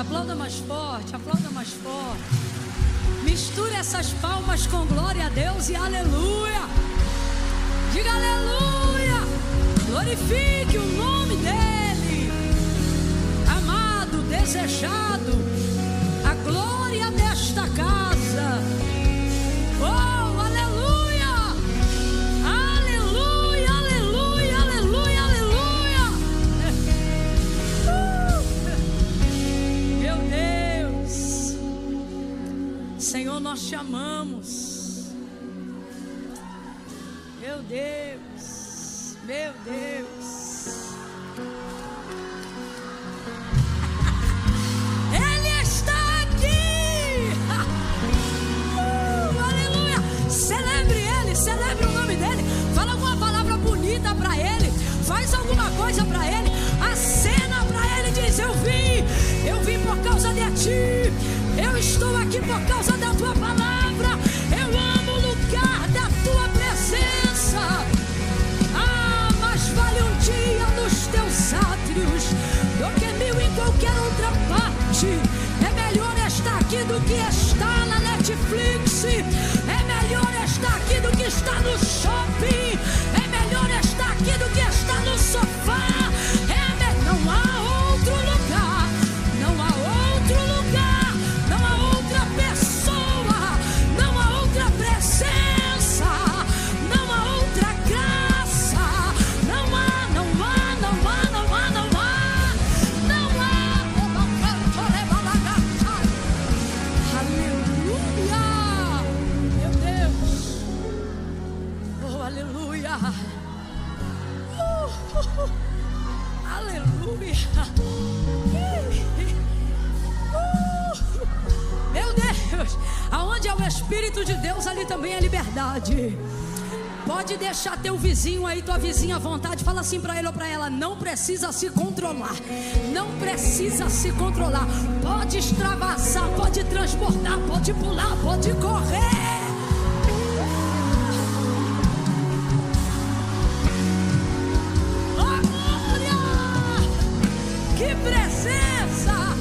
Aplauda mais forte, aplauda mais forte. Misture essas palmas com glória a Deus e aleluia. Diga aleluia. Glorifique o nome dele. Amado, desejado, a glória desta casa. Oh, aleluia. Aleluia, aleluia, aleluia, aleluia. Meu Deus. Senhor, nós te amamos. Meu Deus, meu Deus. Ele está aqui. Aleluia. Celebre ele, celebre o nome dele. Fala alguma palavra bonita para ele. Faz alguma coisa para ele. Acena para ele, diz: eu vim por causa de ti. Eu estou aqui por causa da tua palavra. Eu amo o lugar da tua presença. Ah, mas vale um dia nos teus átrios do que 1000 em qualquer outra parte. É melhor estar aqui do que estar na Netflix. É melhor estar aqui do que estar no shopping. É melhor estar aqui do que estar no sofá. Não há outro lugar. Não há outro lugar. Não há outra pessoa. Não há outra presença. Não há outra graça. Não há, não há, não há, não há, não há. Não há. Aleluia. Meu Deus. Oh, aleluia. Aleluia. Meu Deus. Aonde é o Espírito de Deus, ali também é liberdade. Pode deixar teu vizinho aí, tua vizinha à vontade. Fala assim para ele ou para ela: não precisa se controlar. Não precisa se controlar. Pode extravasar, pode transportar, pode pular, pode correr. Oh, glória! Que presença!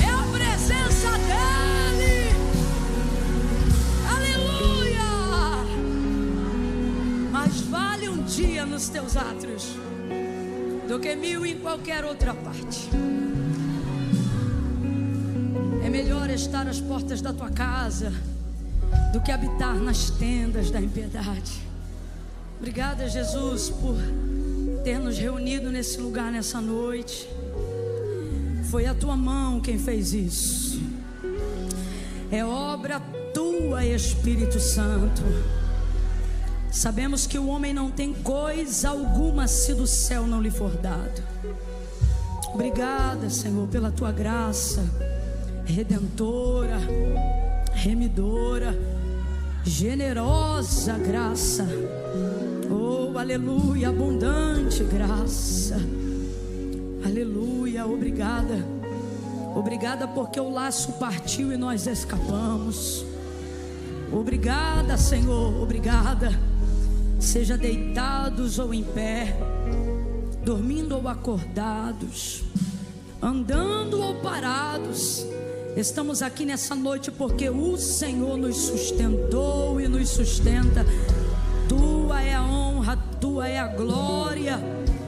É a presença dele. Aleluia! Mais vale um dia nos teus átrios do que 1000 em qualquer outra parte. É melhor estar às portas da tua casa do que habitar nas tendas da impiedade. Obrigada, Jesus, por ter nos reunido nesse lugar nessa noite. Foi a tua mão quem fez isso. É obra tua, Espírito Santo. Sabemos que o homem não tem coisa alguma se do céu não lhe for dado. Obrigada, Senhor, pela tua graça redentora, remidora, generosa graça. Oh, aleluia, abundante graça. Aleluia, obrigada. Obrigada porque o laço partiu e nós escapamos. Obrigada, Senhor, obrigada. Seja deitados ou em pé, dormindo ou acordados, andando ou parados, estamos aqui nessa noite porque o Senhor nos sustentou e nos sustenta. Tua é a honra, tua é a glória,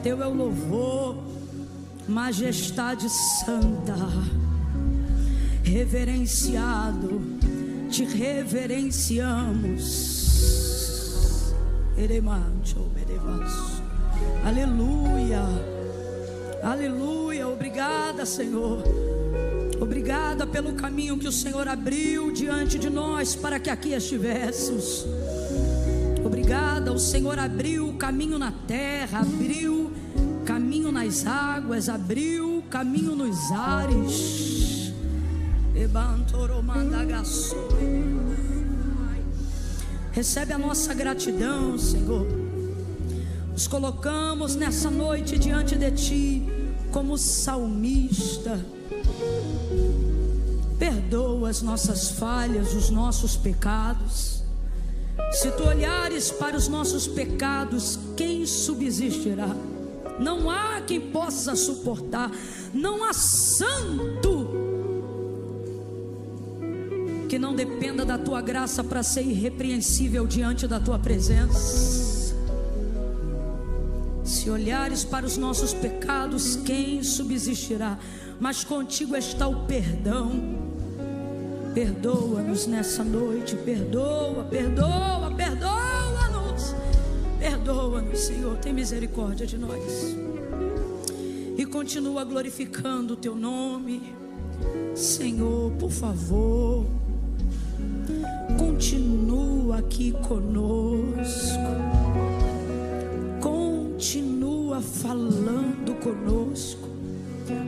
teu é o louvor. Majestade santa, reverenciado, te reverenciamos. Aleluia, aleluia. Obrigada, Senhor. Obrigada pelo caminho que o Senhor abriu diante de nós para que aqui estivéssemos. Obrigada, o Senhor abriu o caminho na terra, abriu caminho nas águas, abriu caminho nos ares. Recebe a nossa gratidão, Senhor. Nos colocamos nessa noite diante de Ti como salmista. Perdoa as nossas falhas, os nossos pecados. Se Tu olhares para os nossos pecados, quem subsistirá? Não há quem possa suportar. Não há santo que não dependa da tua graça para ser irrepreensível diante da tua presença. Se olhares para os nossos pecados, quem subsistirá? Mas contigo está o perdão. Perdoa-nos nessa noite, perdoa-nos. Perdoa-nos, Senhor, tem misericórdia de nós. E continua glorificando o teu nome. Senhor, por favor, continua aqui conosco. Continua falando conosco.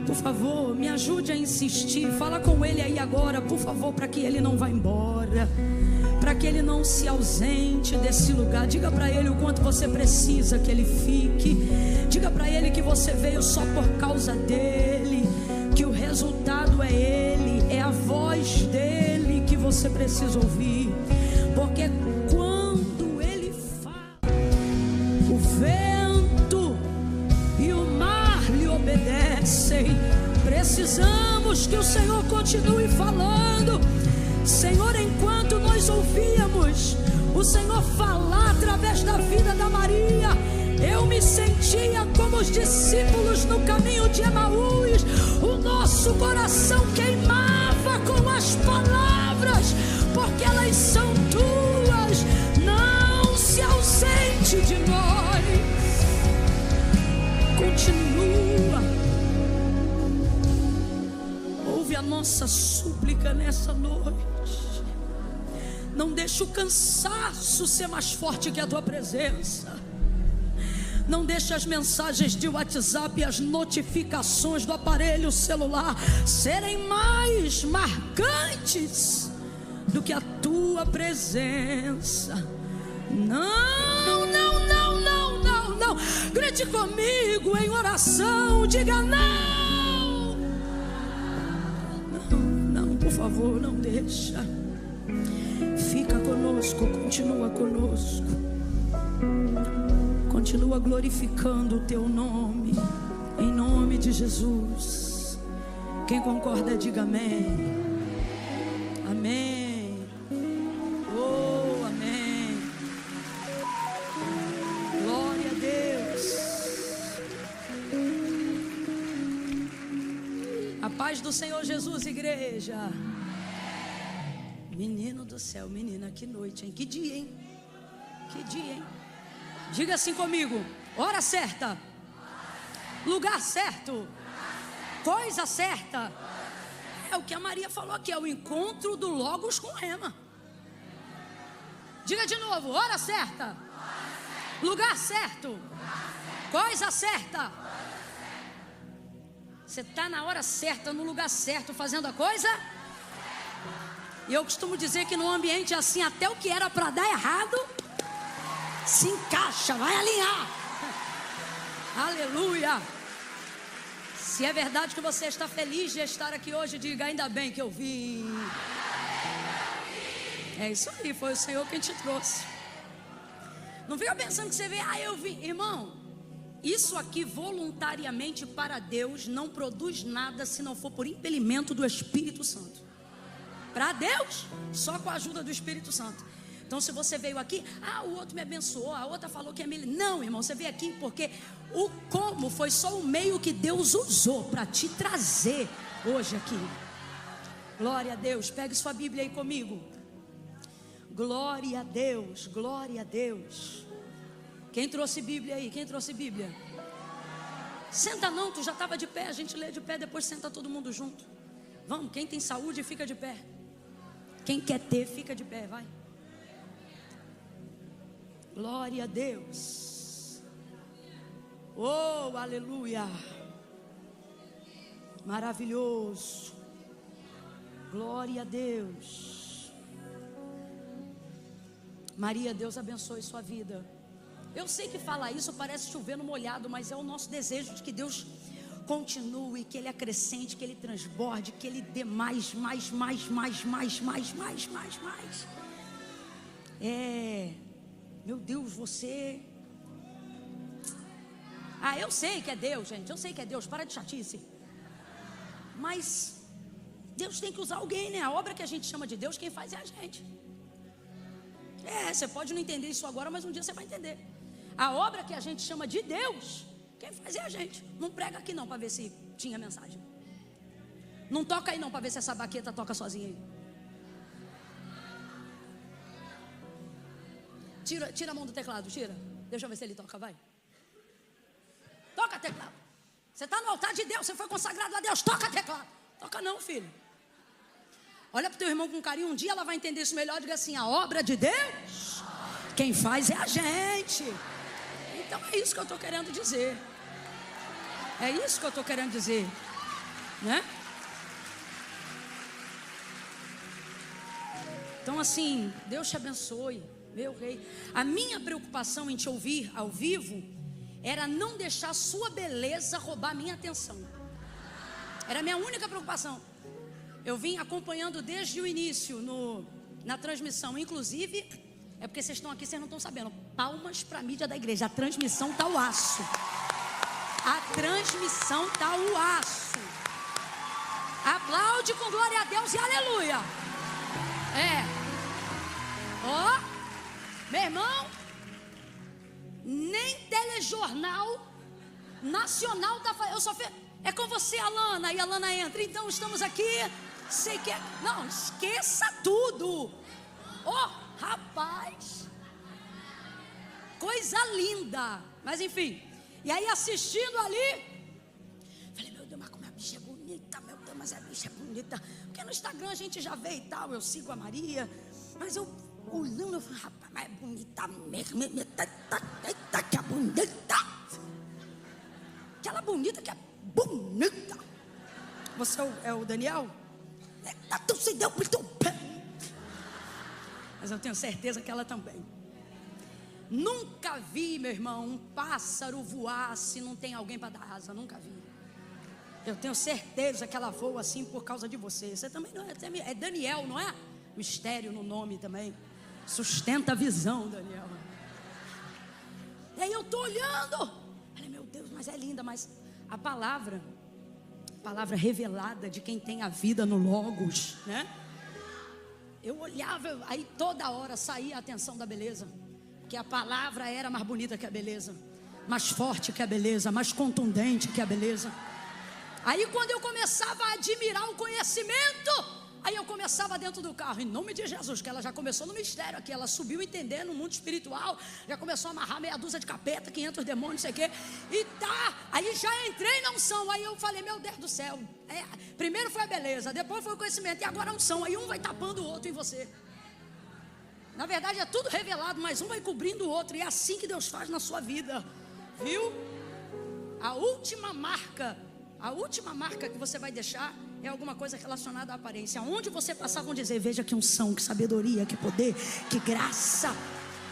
Por favor, me ajude a insistir. Fala com ele aí agora, por favor, para que ele não vá embora, para que ele não se ausente desse lugar. Diga para ele o quanto você precisa que ele fique. Diga para ele que você veio só por causa dele, que o resultado é ele, é a voz dele que você precisa ouvir. Porque quando ele fala, o vento e o mar lhe obedecem. Precisamos que o Senhor continue falando. Senhor, enquanto nós ouvíamos o Senhor falar através da vida da Maria, eu me sentia como os discípulos no caminho de Emaús. O nosso coração queimava com as palavras, porque elas são tuas. Não se ausente de nós. Continua. Ouve a nossa súplica nessa noite. Não deixe o cansaço ser mais forte que a tua presença. Não deixe as mensagens de WhatsApp e as notificações do aparelho celular serem mais marcantes do que a tua presença. Não, não, não, não, não, não. Grite comigo em oração. Diga não. Não, não, por favor, não deixa. Fica conosco, continua conosco. Continua glorificando o teu nome, em nome de Jesus. Quem concorda, diga amém. Amém. Oh, amém. Glória a Deus. A paz do Senhor Jesus, igreja. Menino do céu, menina, que noite, hein? Que dia, hein? Que dia, hein? Diga assim comigo: hora certa, lugar certo, coisa certa. É o que a Maria falou aqui, é o encontro do Logos com Rema. Diga de novo: hora certa, lugar certo, coisa certa. Você está na hora certa, no lugar certo, fazendo a coisa. E eu costumo dizer que num ambiente assim, até o que era para dar errado se encaixa, vai alinhar. Aleluia. Se é verdade que você está feliz de estar aqui hoje, diga: ainda bem que eu vim. É isso aí, foi o Senhor quem te trouxe. Não fica pensando que você veio, eu vim. Irmão, isso aqui voluntariamente para Deus não produz nada se não for por impelimento do Espírito Santo. Para Deus, só com a ajuda do Espírito Santo. Então, se você veio aqui, o outro me abençoou, a outra falou que é melhor. Não, irmão, você veio aqui porque o como foi só o meio que Deus usou para te trazer hoje aqui. Glória a Deus. Pegue sua Bíblia aí comigo. Glória a Deus, glória a Deus. Quem trouxe Bíblia aí? Quem trouxe Bíblia? Senta não, tu já estava de pé. A gente lê de pé, depois senta todo mundo junto. Vamos, quem tem saúde fica de pé. Quem quer ter, fica de pé, vai. Glória a Deus. Oh, aleluia. Maravilhoso. Glória a Deus. Maria, Deus abençoe sua vida. Eu sei que falar isso parece chover no molhado, mas é o nosso desejo de que Deus continue, que Ele acrescente, que Ele transborde, que Ele dê mais. Meu Deus, você... eu sei que é Deus, gente. Eu sei que é Deus, para de chatice. Mas Deus tem que usar alguém, né? A obra que a gente chama de Deus, quem faz é a gente. Você pode não entender isso agora, mas um dia você vai entender. A obra que a gente chama de Deus, quem faz é a gente. Não prega aqui não para ver se tinha mensagem. Não toca aí não para ver se essa baqueta toca sozinha aí. Tira a mão do teclado, tira. Deixa eu ver se ele toca, vai. Toca teclado. Você está no altar de Deus, você foi consagrado a Deus, toca teclado. Toca não, filho. Olha para o teu irmão com carinho, um dia ela vai entender isso melhor. Diga assim, a obra de Deus, quem faz é a gente. Então é isso que eu estou querendo dizer. É isso que eu estou querendo dizer, né? Então assim, Deus te abençoe, meu rei. A minha preocupação em te ouvir ao vivo era não deixar a sua beleza roubar a minha atenção. Era a minha única preocupação. Eu vim acompanhando desde o início na transmissão. Inclusive, é porque vocês estão aqui, vocês não estão sabendo. Palmas para a mídia da igreja. A transmissão está o aço. A transmissão está o aço. Aplaude com glória a Deus e aleluia. Meu irmão, nem telejornal nacional tá fazendo. Eu só fiz. É com você, Alana. E a Alana entra. Então estamos aqui. Sei que não, esqueça tudo. Rapaz, coisa linda. Mas enfim, e aí assistindo ali, falei, meu Deus, mas como a bicha é bonita. Meu Deus, mas a bicha é bonita. Porque no Instagram a gente já vê e tal. Eu sigo a Maria. Mas eu olhando, eu falei, rapaz, mas é bonita mesmo. Eita, que é bonita. Aquela bonita que é bonita. Você é o Daniel? Mas eu tenho certeza que ela também. Nunca vi, meu irmão, um pássaro voar se não tem alguém para dar asa. Nunca vi. Eu tenho certeza que ela voa assim por causa de você. Você também não é? É Daniel, não é? Mistério no nome também. Sustenta a visão, Daniel. E aí eu estou olhando. Falei, meu Deus, mas é linda. Mas a palavra revelada de quem tem a vida no Logos, né? Eu olhava, aí toda hora saía a atenção da beleza, porque a palavra era mais bonita que a beleza, mais forte que a beleza, mais contundente que a beleza. Aí quando eu começava a admirar o conhecimento, aí eu começava dentro do carro, em nome de Jesus, que ela já começou no mistério aqui, ela subiu entendendo no mundo espiritual, já começou a amarrar meia dúzia de capeta, 500 demônios, não sei o quê, e aí já entrei na unção, aí eu falei, meu Deus do céu, primeiro foi a beleza, depois foi o conhecimento, e agora a unção, aí um vai tapando o outro em você. Na verdade é tudo revelado, mas um vai cobrindo o outro, e é assim que Deus faz na sua vida, viu? A última marca que você vai deixar é alguma coisa relacionada à aparência. Onde você passar vão dizer, veja que unção, que sabedoria, que poder, que graça.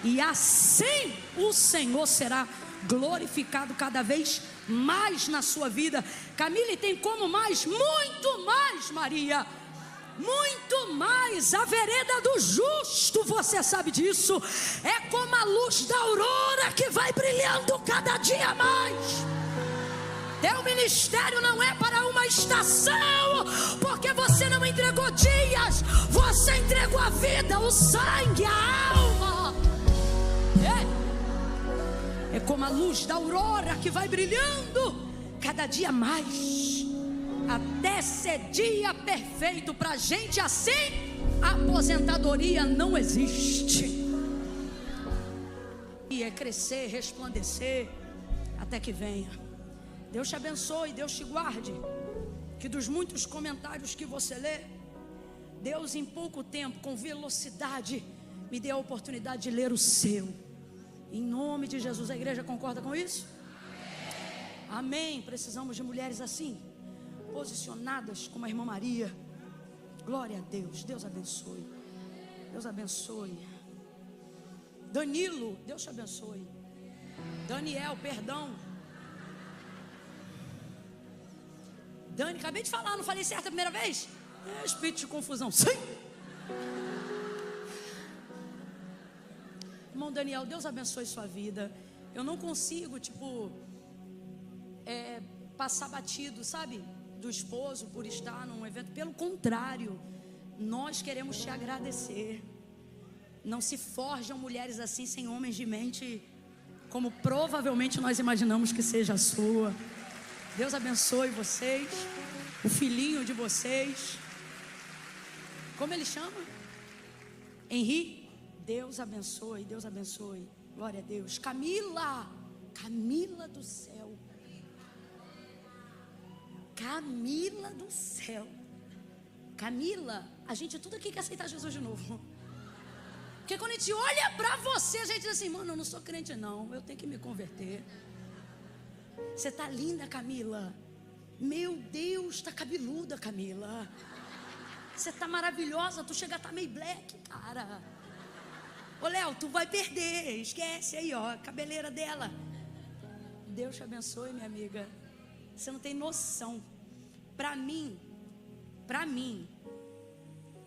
E assim o Senhor será glorificado cada vez mais na sua vida. Camille, tem como mais? Muito mais, Maria. Muito mais. A vereda do justo, você sabe disso, é como a luz da aurora que vai brilhando cada dia mais. Teu ministério não é para uma estação, porque você não entregou dias, você entregou a vida, o sangue, a alma. É como a luz da aurora que vai brilhando cada dia mais, até ser dia perfeito. Para gente assim, a aposentadoria não existe. E é crescer, resplandecer, até que venha. Deus te abençoe, Deus te guarde. Que dos muitos comentários que você lê, Deus em pouco tempo, com velocidade, me dê a oportunidade de ler o seu. Em nome de Jesus. A igreja concorda com isso? Amém. Precisamos de mulheres assim, posicionadas como a irmã Maria. Glória a Deus. Deus abençoe. Deus abençoe. Danilo, Deus te abençoe. Daniel, perdão. Dani, acabei de falar, não falei certo a primeira vez? Espírito de confusão. Sim. Irmão Daniel, Deus abençoe sua vida. Eu não consigo, passar batido, sabe? do esposo por estar num evento. Pelo contrário, nós queremos te agradecer. Não se forjam mulheres assim sem homens de mente como provavelmente nós imaginamos que seja a sua. Deus abençoe vocês, o filhinho de vocês. Como ele chama? Henri? Deus abençoe, Deus abençoe. Glória a Deus. Camila, Camila do céu. Camila do céu. Camila, a gente tudo aqui quer aceitar Jesus de novo. Porque quando a gente olha pra você, a gente diz assim: mano, eu não sou crente não, eu tenho que me converter. Você tá linda, Camila. Meu Deus, tá cabeluda, Camila. Você tá maravilhosa, tu chega a tá meio black, cara. Ô Léo, tu vai perder, esquece aí, ó, a cabeleira dela. Deus te abençoe, minha amiga. Você não tem noção. Pra mim,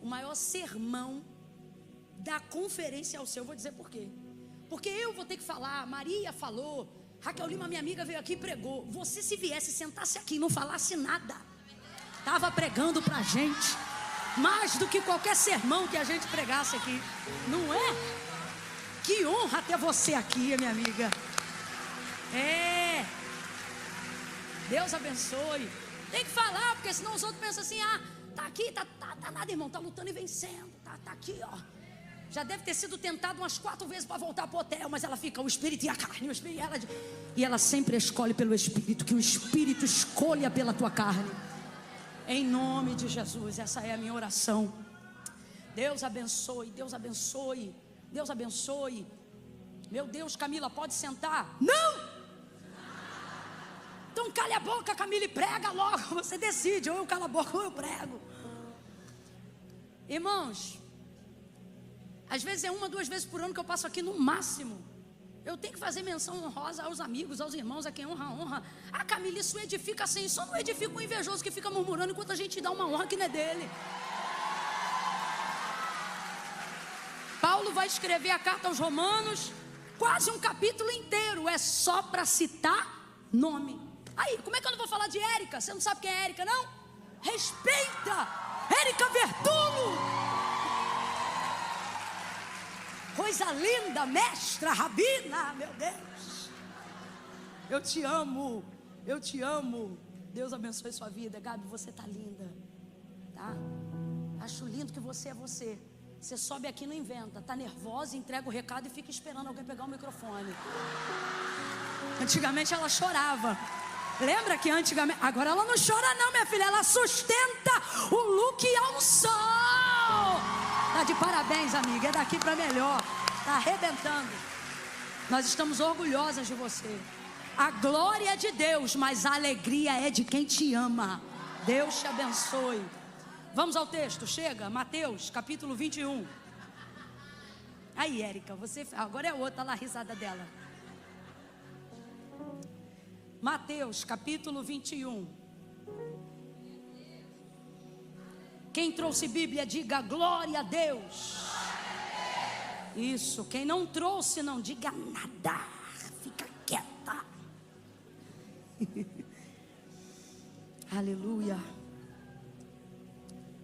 o maior sermão da conferência é o seu. Eu vou dizer por quê. Porque eu vou ter que falar, Maria falou, Raquel Lima, minha amiga, veio aqui e pregou. Você, se viesse, sentasse aqui e não falasse nada, estava pregando pra gente mais do que qualquer sermão que a gente pregasse aqui. Não é? Que honra ter você aqui, minha amiga. É. Deus abençoe. Tem que falar, porque senão os outros pensam assim: ah, tá aqui, tá nada, irmão, tá lutando e vencendo, tá aqui, ó. Já deve ter sido tentado umas 4 vezes para voltar pro hotel, mas ela fica, o espírito e a carne, o espírito, e ela sempre escolhe pelo espírito, que o espírito escolha pela tua carne. Em nome de Jesus, essa é a minha oração. Deus abençoe, Deus abençoe, Deus abençoe. Meu Deus, Camila, pode sentar? Não! Então cale a boca, Camila, e prega logo. Você decide, ou eu calo a boca ou eu prego. Irmãos, às vezes é 1 ou 2 vezes por ano que eu passo aqui no máximo. Eu tenho que fazer menção honrosa aos amigos, aos irmãos, a quem honra. Ah, Camila, isso edifica assim. Só não edifica o invejoso que fica murmurando enquanto a gente dá uma honra que não é dele. Paulo vai escrever a carta aos Romanos, quase um capítulo inteiro, é só para citar nome. Aí, como é que eu não vou falar de Érica? Você não sabe quem é Érica, não? Respeita! Érica Vertulo! Coisa linda, mestra, rabina, meu Deus. Eu te amo, eu te amo. Deus abençoe sua vida. Gabi, você tá linda, tá? Acho lindo que você é você. Você sobe aqui e não inventa. Tá nervosa, entrega o recado e fica esperando alguém pegar o microfone. Antigamente ela chorava. Lembra que antigamente... Agora ela não chora não, minha filha. Ela sustenta o look ao sol. Tá de parabéns, amiga. É daqui para melhor. Tá arrebentando. Nós estamos orgulhosas de você. A glória é de Deus, mas a alegria é de quem te ama. Deus te abençoe. Vamos ao texto, chega. Mateus, capítulo 21. Aí, Érica, você... Agora é outra lá, a risada dela. Mateus, capítulo 21. Quem trouxe Bíblia, diga glória a Deus. Isso, quem não trouxe, não diga nada. Fica quieta. Aleluia.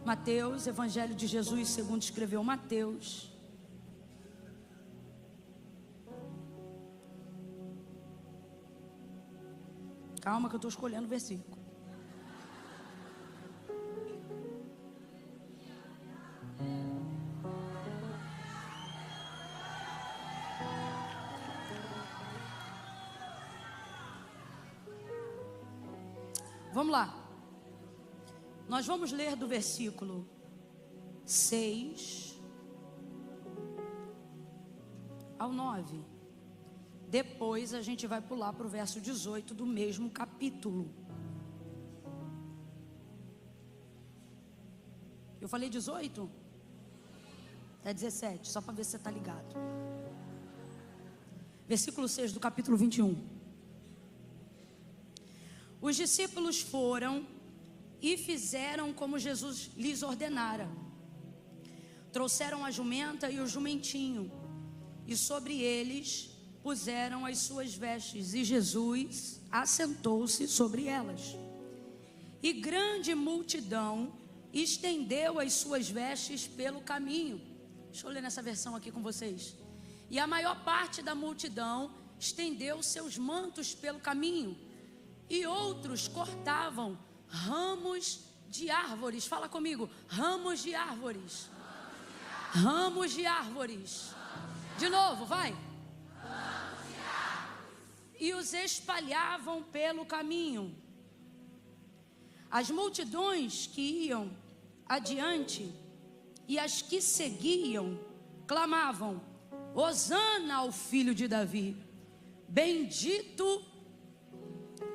Mateus, Evangelho de Jesus segundo escreveu Mateus. Calma que eu estou escolhendo o versículo. Vamos lá. Nós vamos ler do versículo 6 ao 9. Depois a gente vai pular para o verso 18 do mesmo capítulo. Eu falei 18? É 17, só para ver se você está ligado. Versículo 6 do capítulo 21. Os discípulos foram e fizeram como Jesus lhes ordenara. Trouxeram a jumenta e o jumentinho, e sobre eles puseram as suas vestes, e Jesus assentou-se sobre elas. e grande multidão estendeu as suas vestes pelo caminho. Deixa eu ler nessa versão aqui com vocês. E a maior parte da multidão estendeu seus mantos pelo caminho, e outros cortavam ramos de árvores. Fala comigo, ramos de árvores. Ramos de árvores. De novo, vai. Ramos de árvores. E os espalhavam pelo caminho. As multidões que iam adiante e as que seguiam clamavam: Hosana ao filho de Davi, bendito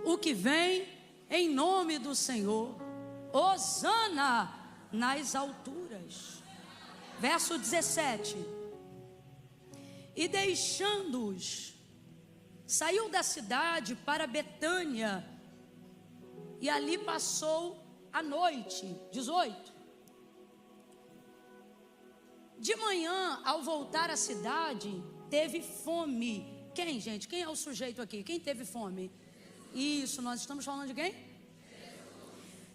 o que vem em nome do Senhor, Hosana nas alturas. Verso 17: e deixando-os, saiu da cidade para Betânia, e ali passou a noite. 18: de manhã, ao voltar à cidade, teve fome. Quem, gente? Quem é o sujeito aqui? Quem teve fome? Isso, nós estamos falando de quem?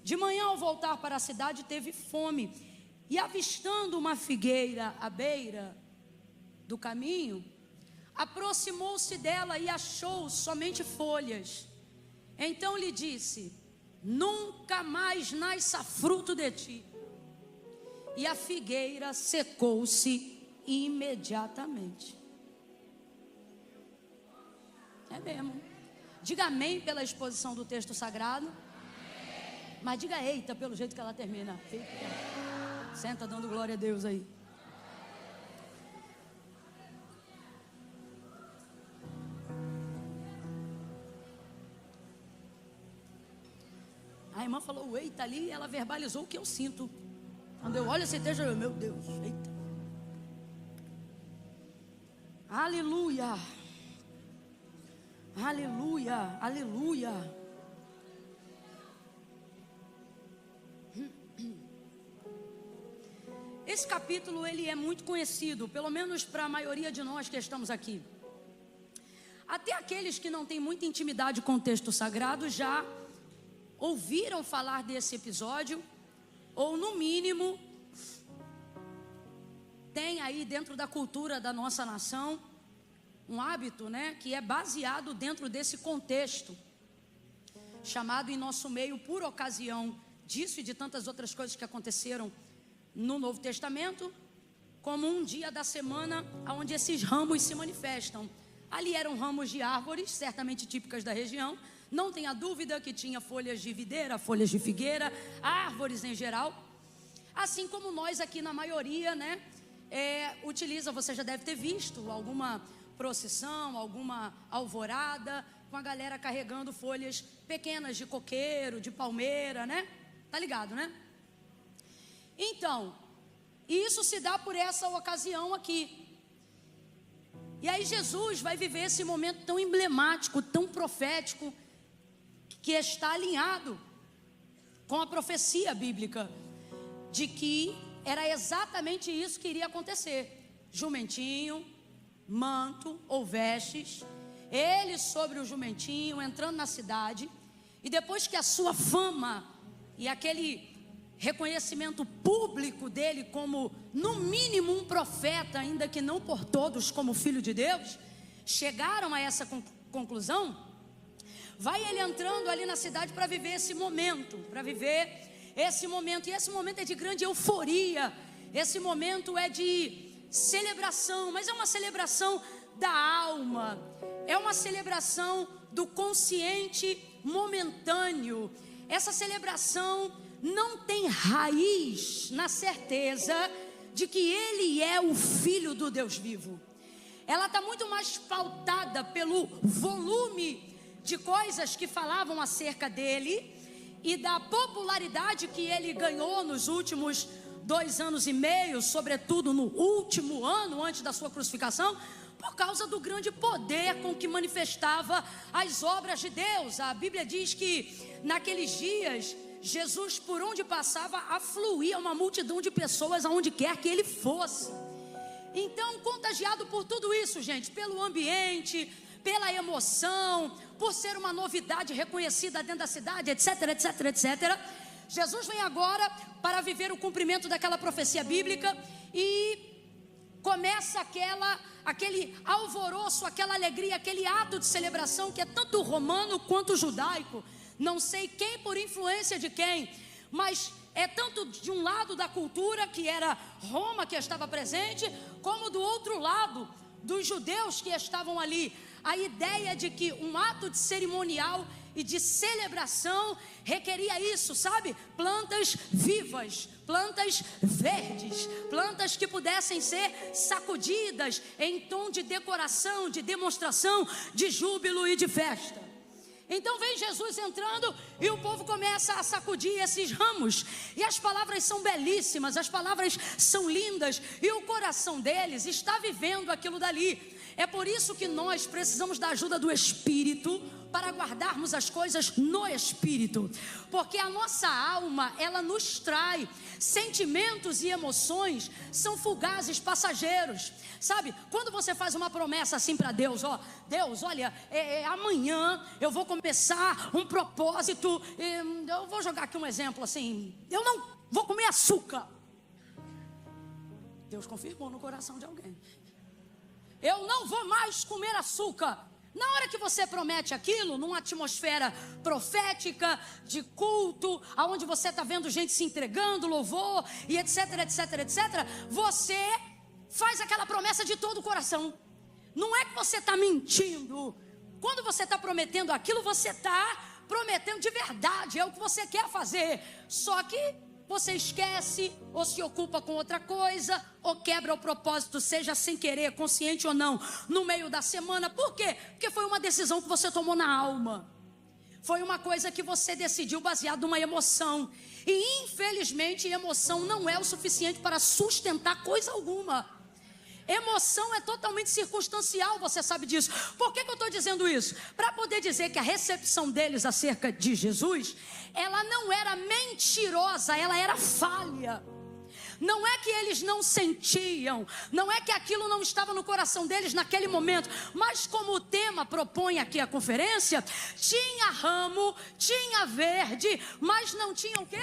De manhã, ao voltar para a cidade, teve fome. E avistando uma figueira à beira do caminho, aproximou-se dela e achou somente folhas. Então lhe disse: nunca mais nasça fruto de ti. E a figueira secou-se imediatamente. É mesmo. Diga amém pela exposição do texto sagrado. Amém. Mas diga eita pelo jeito que ela termina. Eita. Senta dando glória a Deus aí. A irmã falou eita ali e ela verbalizou o que eu sinto. Quando eu olho esse texto, eu, meu Deus, eita. Aleluia. Aleluia, aleluia. Esse capítulo, ele é muito conhecido, pelo menos para a maioria de nós que estamos aqui. Até aqueles que não têm muita intimidade com o texto sagrado já ouviram falar desse episódio, ou no mínimo tem aí dentro da cultura da nossa nação um hábito, né, que é baseado dentro desse contexto, chamado em nosso meio, por ocasião disso e de tantas outras coisas que aconteceram no Novo Testamento, como um dia da semana onde esses ramos se manifestam. Ali eram ramos de árvores, certamente típicas da região. Não tenha dúvida que tinha folhas de videira, folhas de figueira, árvores em geral. Assim como nós aqui na maioria, né, utiliza, você já deve ter visto alguma procissão, alguma alvorada, com a galera carregando folhas pequenas de coqueiro, de palmeira, né? Tá ligado, né? Então, isso se dá por essa ocasião aqui. E aí Jesus vai viver esse momento tão emblemático, tão profético, que está alinhado com a profecia bíblica, de que era exatamente isso que iria acontecer. Jumentinho, manto ou vestes, ele sobre o jumentinho, entrando na cidade, e depois que a sua fama e aquele reconhecimento público dele como, no mínimo, um profeta, ainda que não por todos como filho de Deus, chegaram a essa conclusão, vai ele entrando ali na cidade para viver esse momento, e esse momento é de grande euforia, esse momento é de celebração, mas é uma celebração da alma, é uma celebração do consciente momentâneo. Essa celebração não tem raiz na certeza de que ele é o Filho do Deus vivo. Ela está muito mais pautada pelo volume de coisas que falavam acerca dele e da popularidade que ele ganhou nos últimos 2 anos e meio, sobretudo no último ano antes da sua crucificação, por causa do grande poder com que manifestava as obras de Deus. A Bíblia diz que naqueles dias Jesus, por onde passava, afluía uma multidão de pessoas aonde quer que ele fosse. Então, contagiado por tudo isso, gente, pelo ambiente, pela emoção, por ser uma novidade reconhecida dentro da cidade, etc, etc, etc. Jesus vem agora para viver o cumprimento daquela profecia bíblica e começa aquele alvoroço, aquela alegria, aquele ato de celebração que é tanto romano quanto judaico. Não sei quem por influência de quem, mas é tanto de um lado da cultura, que era Roma que estava presente, como do outro lado, dos judeus que estavam ali. A ideia de que um ato de cerimonial e de celebração requeria isso, sabe? Plantas vivas, plantas verdes, plantas que pudessem ser sacudidas em tom de decoração, de demonstração, de júbilo e de festa. Então vem Jesus entrando e o povo começa a sacudir esses ramos. E as palavras são belíssimas, as palavras são lindas, e o coração deles está vivendo aquilo dali. É por isso que nós precisamos da ajuda do Espírito para guardarmos as coisas no Espírito, porque a nossa alma, ela nos trai. Sentimentos e emoções são fugazes, passageiros, sabe? Quando você faz uma promessa assim para Deus, ó, Deus, olha, amanhã eu vou começar um propósito, eu vou jogar aqui um exemplo assim, eu não vou comer açúcar. Deus confirmou no coração de alguém: eu não vou mais comer açúcar. Na hora que você promete aquilo, numa atmosfera profética, de culto, aonde você está vendo gente se entregando, louvor, e etc, etc, etc, você faz aquela promessa de todo o coração. Não é que você está mentindo. Quando você está prometendo aquilo, você está prometendo de verdade, é o que você quer fazer. Só que você esquece, ou se ocupa com outra coisa, ou quebra o propósito, seja sem querer, consciente ou não, no meio da semana. Por quê? Porque foi uma decisão que você tomou na alma. Foi uma coisa que você decidiu baseado numa emoção. E infelizmente emoção não é o suficiente para sustentar coisa alguma. Emoção é totalmente circunstancial, você sabe disso. Por que eu estou dizendo isso? Para poder dizer que a recepção deles acerca de Jesus, ela não era mentirosa, ela era falha. Não é que eles não sentiam, não é que aquilo não estava no coração deles naquele momento, mas como o tema propõe aqui a conferência, tinha ramo, tinha verde, mas não tinha o quê?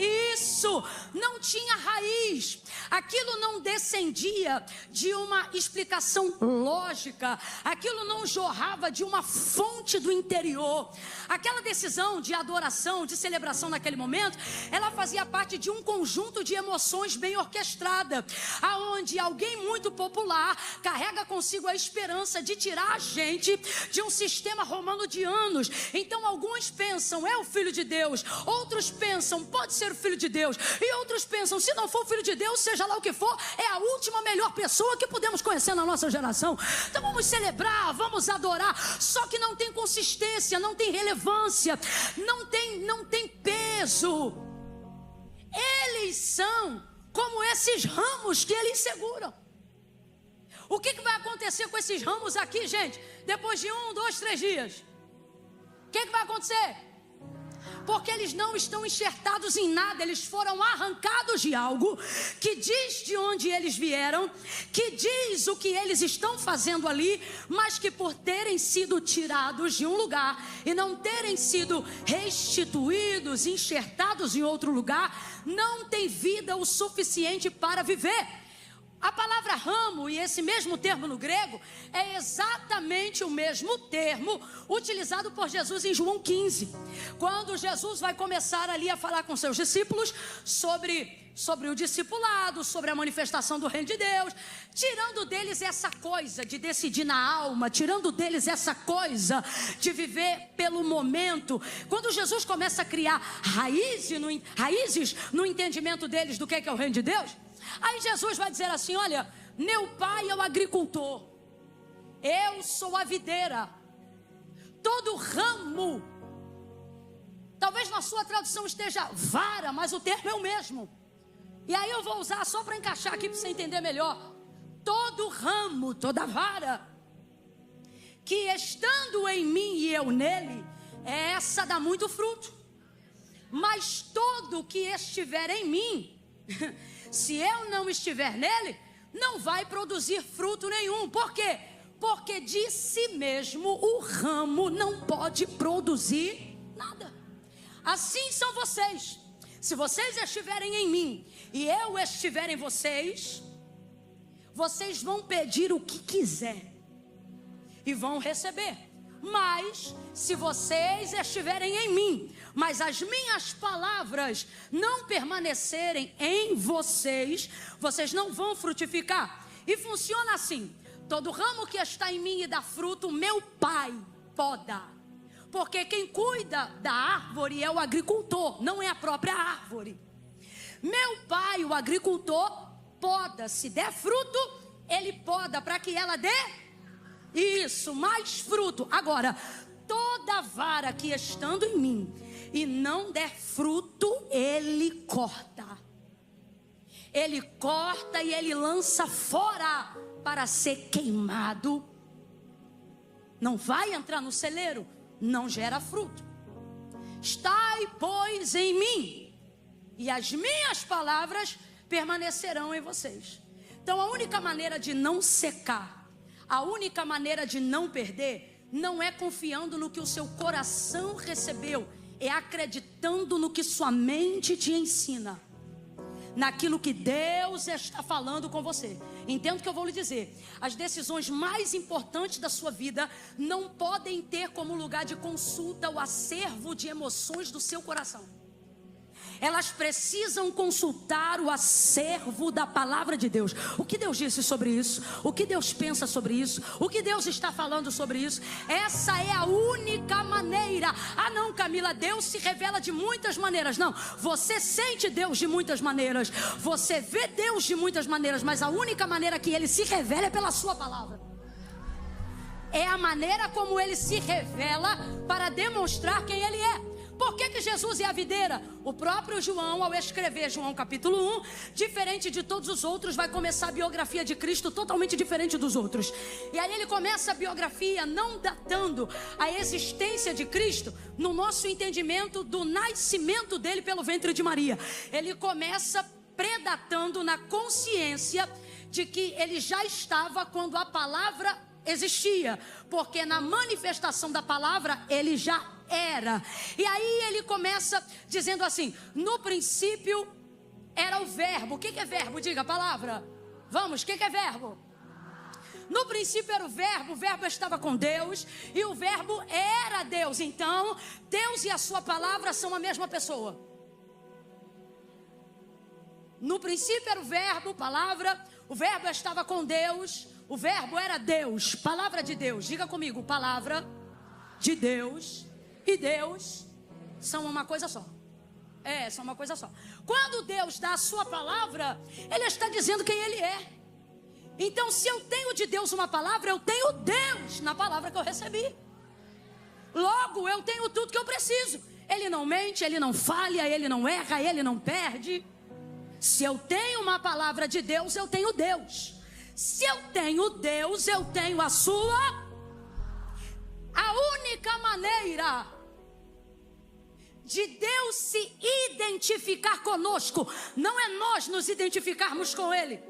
Isso, não tinha raiz. Aquilo não descendia de uma explicação lógica. Aquilo não jorrava de uma fonte do interior. Aquela decisão de adoração, de celebração naquele momento, ela fazia parte de um conjunto de emoções bem orquestrada, aonde alguém muito popular carrega consigo a esperança de tirar a gente de um sistema romano de anos. Então alguns pensam, é o Filho de Deus. Outros pensam, pode ser o Filho de Deus. E outros pensam, se não for o Filho de Deus, seja lá o que for, é a última melhor pessoa que podemos conhecer na nossa geração. Então vamos celebrar, vamos adorar. Só que não tem consistência, não tem relevância, não tem peso. Eles são como esses ramos que eles seguram. O que vai acontecer com esses ramos aqui, gente? Depois de 1, 2, 3 dias, o que vai acontecer? Porque eles não estão enxertados em nada, eles foram arrancados de algo que diz de onde eles vieram, que diz o que eles estão fazendo ali, mas que por terem sido tirados de um lugar e não terem sido restituídos, enxertados em outro lugar, não tem vida o suficiente para viver. A palavra ramo e esse mesmo termo no grego é exatamente o mesmo termo utilizado por Jesus em João 15. Quando Jesus vai começar ali a falar com seus discípulos sobre o discipulado, sobre a manifestação do reino de Deus, tirando deles essa coisa de decidir na alma, tirando deles essa coisa de viver pelo momento. Quando Jesus começa a criar raízes no entendimento deles do que é o reino de Deus, aí Jesus vai dizer assim, olha, meu pai é o agricultor, eu sou a videira, todo ramo, talvez na sua tradução esteja vara, mas o termo é o mesmo, e aí eu vou usar só para encaixar aqui para você entender melhor, todo ramo, toda vara, que estando em mim e eu nele, essa dá muito fruto, mas todo que estiver em mim, se eu não estiver nele, não vai produzir fruto nenhum. Por quê? Porque de si mesmo o ramo não pode produzir nada. Assim são vocês. Se vocês estiverem em mim e eu estiver em vocês, vocês vão pedir o que quiser e vão receber. Mas se vocês estiverem em mim, mas as minhas palavras não permanecerem em vocês, vocês não vão frutificar. E funciona assim: todo ramo que está em mim e dá fruto, meu Pai poda. Porque quem cuida da árvore é o agricultor, não é a própria árvore. Meu Pai, o agricultor, poda. Se der fruto, ele poda para que ela dê isso, mais fruto. Agora, toda vara que estando em mim e não der fruto, ele corta. Ele corta e ele lança fora para ser queimado. Não vai entrar no celeiro, não gera fruto. Estai, pois, em mim, e as minhas palavras permanecerão em vocês. Então a única maneira de não secar, a única maneira de não perder, não é confiando no que o seu coração recebeu, é acreditando no que sua mente te ensina, naquilo que Deus está falando com você. Entendo o que eu vou lhe dizer. As decisões mais importantes da sua vida não podem ter como lugar de consulta o acervo de emoções do seu coração. Elas precisam consultar o acervo da palavra de Deus. O que Deus disse sobre isso? O que Deus pensa sobre isso? O que Deus está falando sobre isso? Essa é a única maneira. Ah não, Camila, Deus se revela de muitas maneiras. Não, você sente Deus de muitas maneiras, você vê Deus de muitas maneiras, mas a única maneira que Ele se revela é pela sua palavra. É a maneira como Ele se revela para demonstrar quem Ele é. Por que Jesus é a videira? O próprio João, ao escrever João capítulo 1, diferente de todos os outros, vai começar a biografia de Cristo totalmente diferente dos outros. E aí ele começa a biografia não datando a existência de Cristo no nosso entendimento do nascimento dele pelo ventre de Maria. Ele começa predatando na consciência de que ele já estava quando a palavra existia, porque na manifestação da palavra ele já era. E aí ele começa dizendo assim: no princípio era o verbo. O que é verbo? Diga a palavra. Vamos, o que é verbo? No princípio era o verbo estava com Deus e o verbo era Deus. Então Deus e a sua palavra são a mesma pessoa. No princípio era o verbo, palavra, o verbo estava com Deus, o verbo era Deus, palavra de Deus. Diga comigo, palavra de Deus e Deus são uma coisa só. São uma coisa só. Quando Deus dá a sua palavra, Ele está dizendo quem Ele é. Então se eu tenho de Deus uma palavra, eu tenho Deus na palavra que eu recebi. Logo eu tenho tudo que eu preciso. Ele não mente, Ele não falha, Ele não erra, Ele não perde. Se eu tenho uma palavra de Deus, eu tenho Deus. Se eu tenho Deus, eu tenho a sua. A única maneira de Deus se identificar conosco não é nós nos identificarmos com Ele,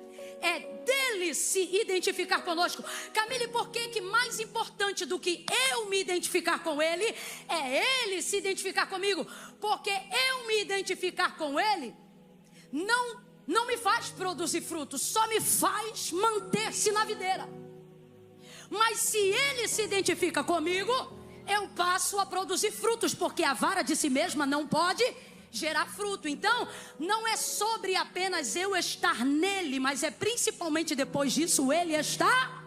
é dele se identificar conosco. Camille, por que mais importante do que eu me identificar com Ele é Ele se identificar comigo? Porque eu me identificar com Ele não me faz produzir frutos, só me faz manter-se na videira. Mas se Ele se identifica comigo, eu passo a produzir frutos, porque a vara de si mesma não pode gerar fruto. Então não é sobre apenas eu estar nele, mas é principalmente depois disso Ele está.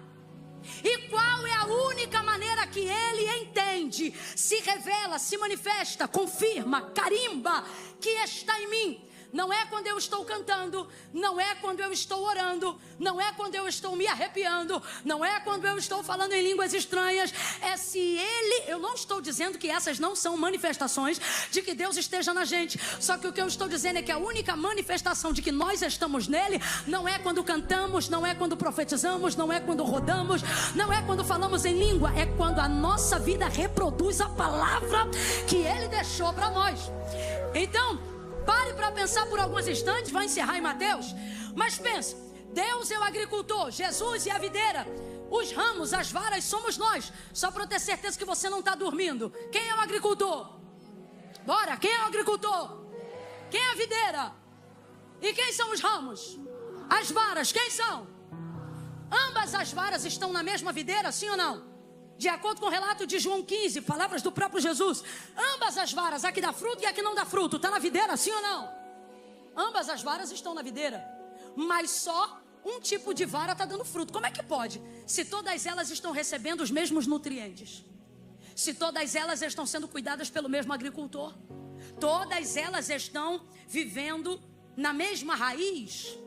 E qual é a única maneira que Ele entende, se revela, se manifesta, confirma, carimba que está em mim? Não é quando eu estou cantando, não é quando eu estou orando, não é quando eu estou me arrepiando, não é quando eu estou falando em línguas estranhas. É se Ele, eu não estou dizendo que essas não são manifestações de que Deus esteja na gente. Só que o que eu estou dizendo é que a única manifestação de que nós estamos nele não é quando cantamos, não é quando profetizamos, não é quando rodamos, não é quando falamos em língua, é quando a nossa vida reproduz a palavra que Ele deixou para nós. Então pare para pensar por alguns instantes, vai encerrar em Mateus. Mas pense, Deus é o agricultor, Jesus é a videira. Os ramos, as varas somos nós. Só para eu ter certeza que você não está dormindo. Quem é o agricultor? Bora, quem é o agricultor? Quem é a videira? E quem são os ramos? As varas, quem são? Ambas as varas estão na mesma videira, sim ou não? De acordo com o relato de João 15, palavras do próprio Jesus. Ambas as varas, a que dá fruto e a que não dá fruto, está na videira, sim ou não? Ambas as varas estão na videira. Mas só um tipo de vara está dando fruto. Como é que pode? Se todas elas estão recebendo os mesmos nutrientes. Se todas elas estão sendo cuidadas pelo mesmo agricultor. Todas elas estão vivendo na mesma raiz,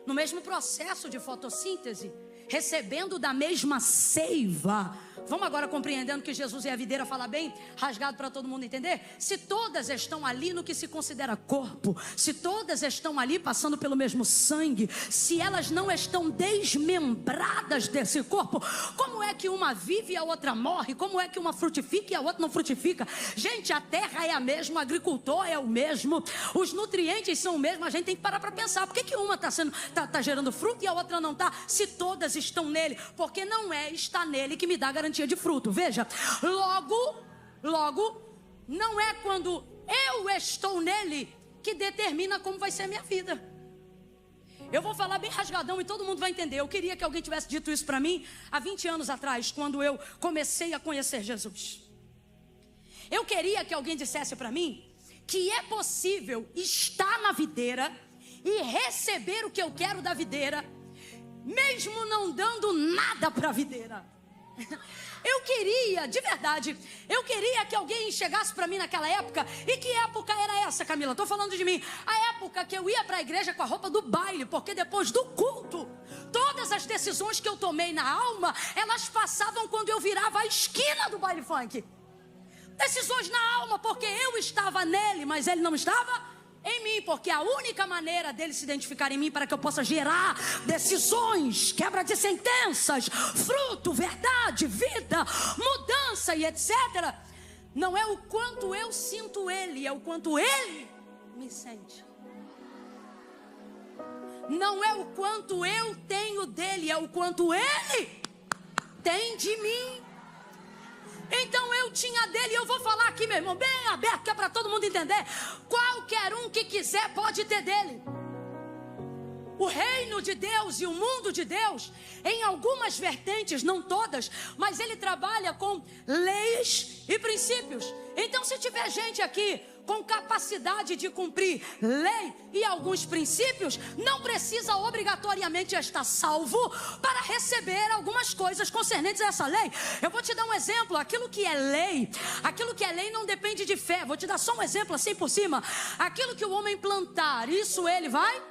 no mesmo processo de fotossíntese, recebendo da mesma seiva. Vamos agora compreendendo que Jesus é a videira, fala bem rasgado para todo mundo entender. Se todas estão ali no que se considera corpo, se todas estão ali passando pelo mesmo sangue, se elas não estão desmembradas desse corpo, como é que uma vive e a outra morre? Como é que uma frutifica e a outra não frutifica? Gente, a terra é a mesma, o agricultor é o mesmo, os nutrientes são o mesmo. A gente tem que parar para pensar, por que uma está gerando fruto e a outra não está? Se todas estão nele, porque não é estar nele que me dá garantia de fruto. Veja, logo, não é quando eu estou nele que determina como vai ser a minha vida. Eu vou falar bem rasgadão e todo mundo vai entender. Eu queria que alguém tivesse dito isso para mim há 20 anos atrás, quando eu comecei a conhecer Jesus. Eu queria que alguém dissesse para mim que é possível estar na videira e receber o que eu quero da videira, mesmo não dando nada para a videira. Eu queria, de verdade, eu queria que alguém chegasse para mim naquela época. E que época era essa, Camila? Estou falando de mim. A época que eu ia para a igreja com a roupa do baile, porque depois do culto, todas as decisões que eu tomei na alma, elas passavam quando eu virava a esquina do baile funk. Decisões na alma, porque eu estava nele, mas ele não estava em mim, porque a única maneira dele se identificar em mim para que eu possa gerar decisões, quebra de sentenças, fruto, verdade, vida, mudança e etc. Não é o quanto eu sinto ele, é o quanto ele me sente. Não é o quanto eu tenho dele, é o quanto ele tem de mim. Então eu tinha dele, e eu vou falar aqui, meu irmão, bem aberto, que é para todo mundo entender. Qualquer um que quiser pode ter dele. O reino de Deus e o mundo de Deus, em algumas vertentes, não todas, mas ele trabalha com leis e princípios. Então, se tiver gente aqui com capacidade de cumprir lei e alguns princípios, não precisa obrigatoriamente estar salvo para receber algumas coisas concernentes a essa lei. Eu vou te dar um exemplo. Aquilo que é lei não depende de fé. Vou te dar só um exemplo assim por cima. Aquilo que o homem plantar, isso ele vai...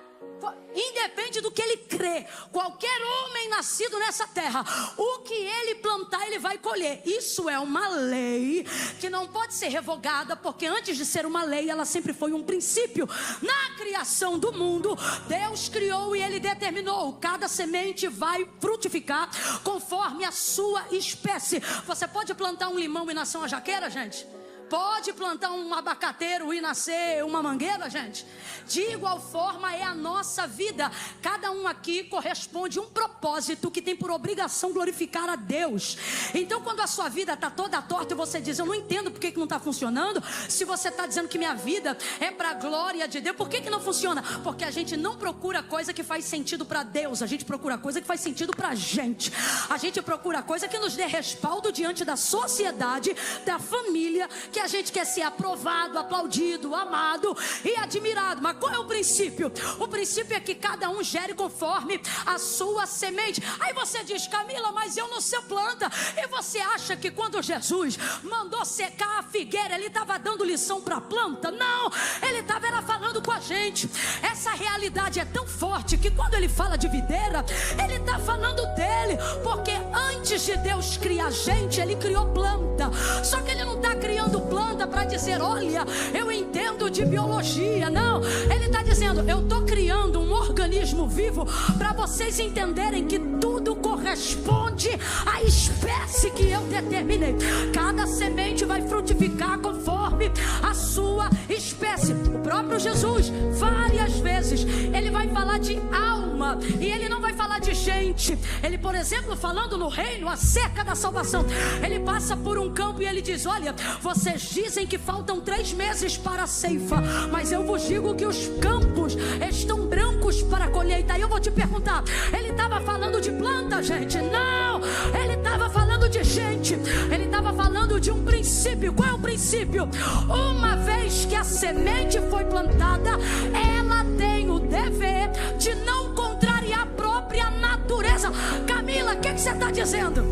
Independe do que ele crê. Qualquer homem nascido nessa terra, o que ele plantar, ele vai colher. Isso é uma lei que não pode ser revogada, porque antes de ser uma lei, ela sempre foi um princípio. Na criação do mundo, Deus criou e ele determinou: cada semente vai frutificar conforme a sua espécie. Você pode plantar um limão e nascer uma jaqueira, gente? Pode plantar um abacateiro e nascer uma mangueira, gente? De igual forma é a nossa vida. Cada um aqui corresponde a um propósito que tem por obrigação glorificar a Deus. Então, quando a sua vida está toda torta e você diz: eu não entendo por que não está funcionando. Se você está dizendo que minha vida é para a glória de Deus, por que não funciona? Porque a gente não procura coisa que faz sentido para Deus. A gente procura coisa que faz sentido para a gente. A gente procura coisa que nos dê respaldo diante da sociedade, da família, que a gente quer ser aprovado, aplaudido, amado e admirado. Mas qual é o princípio? O princípio é que cada um gere conforme a sua semente. Aí você diz: Camila, mas eu não sei planta. E você acha que quando Jesus mandou secar a figueira, ele estava dando lição para a planta? Não, ele estava falando com a gente. Essa realidade é tão forte que quando ele fala de videira, ele está falando dele. Porque antes de Deus criar gente, ele criou planta. Só que ele não está criando planta para dizer: olha, eu entendo de biologia. Não, ele está dizendo: eu estou criando um organismo vivo para vocês entenderem que tudo corresponde à espécie que eu determinei. Cada semente vai frutificar conforme a sua espécie. O próprio Jesus, várias vezes, ele vai falar de alma. nenhuma. E ele não vai falar de gente. Ele, por exemplo, falando no reino acerca da salvação, ele passa por um campo e ele diz: olha, vocês dizem que faltam 3 meses para a ceifa, mas eu vos digo que os campos estão brancos para a colheita. E eu vou te perguntar, ele estava falando de planta, gente? Não, ele estava falando de gente. Ele estava falando de um princípio. Qual é o princípio? Uma vez que a semente foi plantada, ela tem o dever de não contrariar a própria natureza. Camila, o que você está dizendo?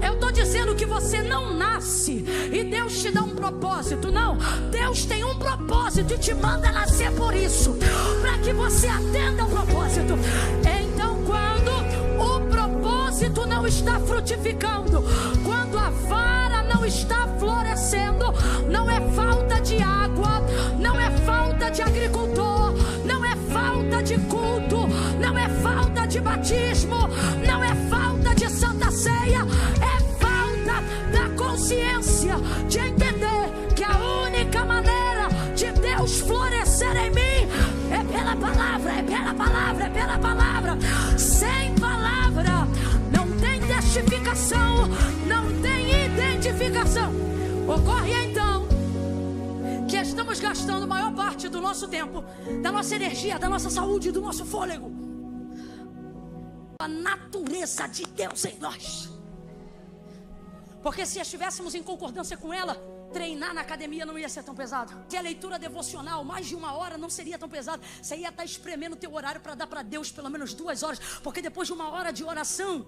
Eu estou dizendo que você não nasce e Deus te dá um propósito. Não, Deus tem um propósito e te manda nascer por isso, para que você atenda ao propósito. Então, quando o propósito não está frutificando, quando a vara não está florescendo, não é falta de água, não é falta de agricultor, não é falta de culto, não é falta de batismo, não é falta de santa ceia, é falta da consciência de entender que a única maneira de Deus florescer em mim é pela palavra, é pela palavra, é pela palavra. Sem palavra não tem testificação, não tem identificação. Ocorre então que estamos gastando a maior parte do nosso tempo, da nossa energia, da nossa saúde, do nosso fôlego, a natureza de Deus em nós. Porque se estivéssemos em concordância com ela, treinar na academia não ia ser tão pesado. Se a leitura devocional, mais de 1 hora, não seria tão pesado. Você ia estar espremendo o teu horário para dar para Deus pelo menos 2 horas. Porque depois de 1 hora de oração,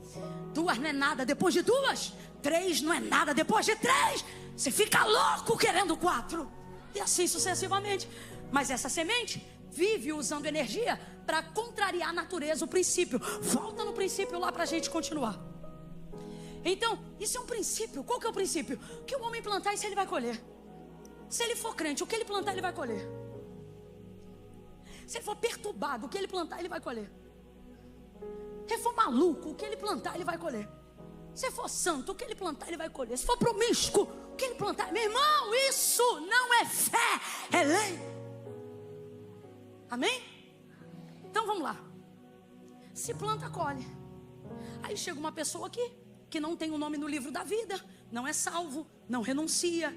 2 não é nada. Depois de 2, 3 não é nada. Depois de 3, você fica louco querendo 4. E assim sucessivamente. Mas essa semente vive usando energia para contrariar a natureza, o princípio. Volta no princípio lá para a gente continuar. Então, isso é um princípio. Qual que é o princípio? O que o homem plantar, isso ele vai colher. Se ele for crente, o que ele plantar, ele vai colher. Se ele for perturbado, o que ele plantar, ele vai colher. Se ele for maluco, o que ele plantar, ele vai colher. Se for santo, o que ele plantar, ele vai colher. Se for promíscuo, o que ele plantar, meu irmão, isso não é fé, é lei. Amém? Então vamos lá. Se planta, colhe. Aí chega uma pessoa aqui que não tem o nome no livro da vida, não é salvo, não renuncia.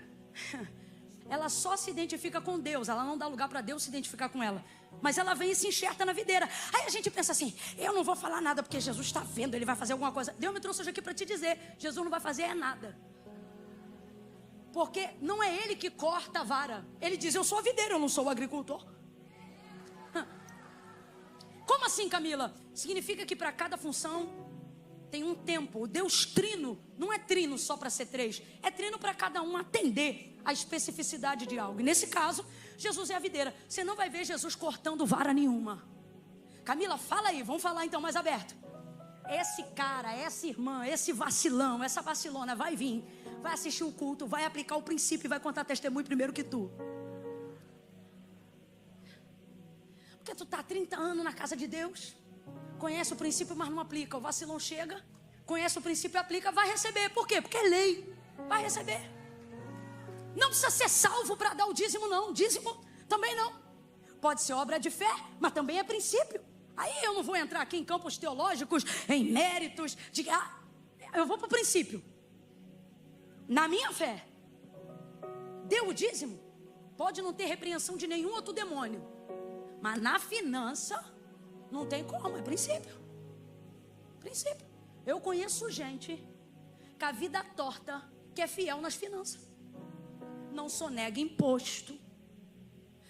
Ela só se identifica com Deus, ela não dá lugar para Deus se identificar com ela. Mas ela vem e se enxerta na videira. Aí a gente pensa assim: eu não vou falar nada porque Jesus está vendo, ele vai fazer alguma coisa. Deus me trouxe hoje aqui para te dizer: Jesus não vai fazer nada. Porque não é ele que corta a vara. Ele diz: eu sou a videira, eu não sou o agricultor. Como assim, Camila? Significa que para cada função tem um tempo. O Deus trino não é trino só para ser 3, é trino para cada um atender a especificidade de algo. E nesse caso, Jesus é a videira. Você não vai ver Jesus cortando vara nenhuma. Camila, fala aí, vamos falar então mais aberto. Esse cara, essa irmã, esse vacilão, essa vacilona vai vir, vai assistir o culto, vai aplicar o princípio e vai contar testemunho primeiro que tu. Porque tu está há 30 anos na casa de Deus, conhece o princípio, mas não aplica. O vacilão chega, conhece o princípio e aplica, vai receber. Por quê? Porque é lei, vai receber. Não precisa ser salvo para dar o dízimo, não. Dízimo também não. Pode ser obra de fé, mas também é princípio. Aí eu não vou entrar aqui em campos teológicos, em méritos de... eu vou para o princípio. Na minha fé, deu o dízimo, pode não ter repreensão de nenhum outro demônio, mas na finança não tem como, é princípio. Princípio. Eu conheço gente que a vida torta, que é fiel nas finanças. Não sonega imposto,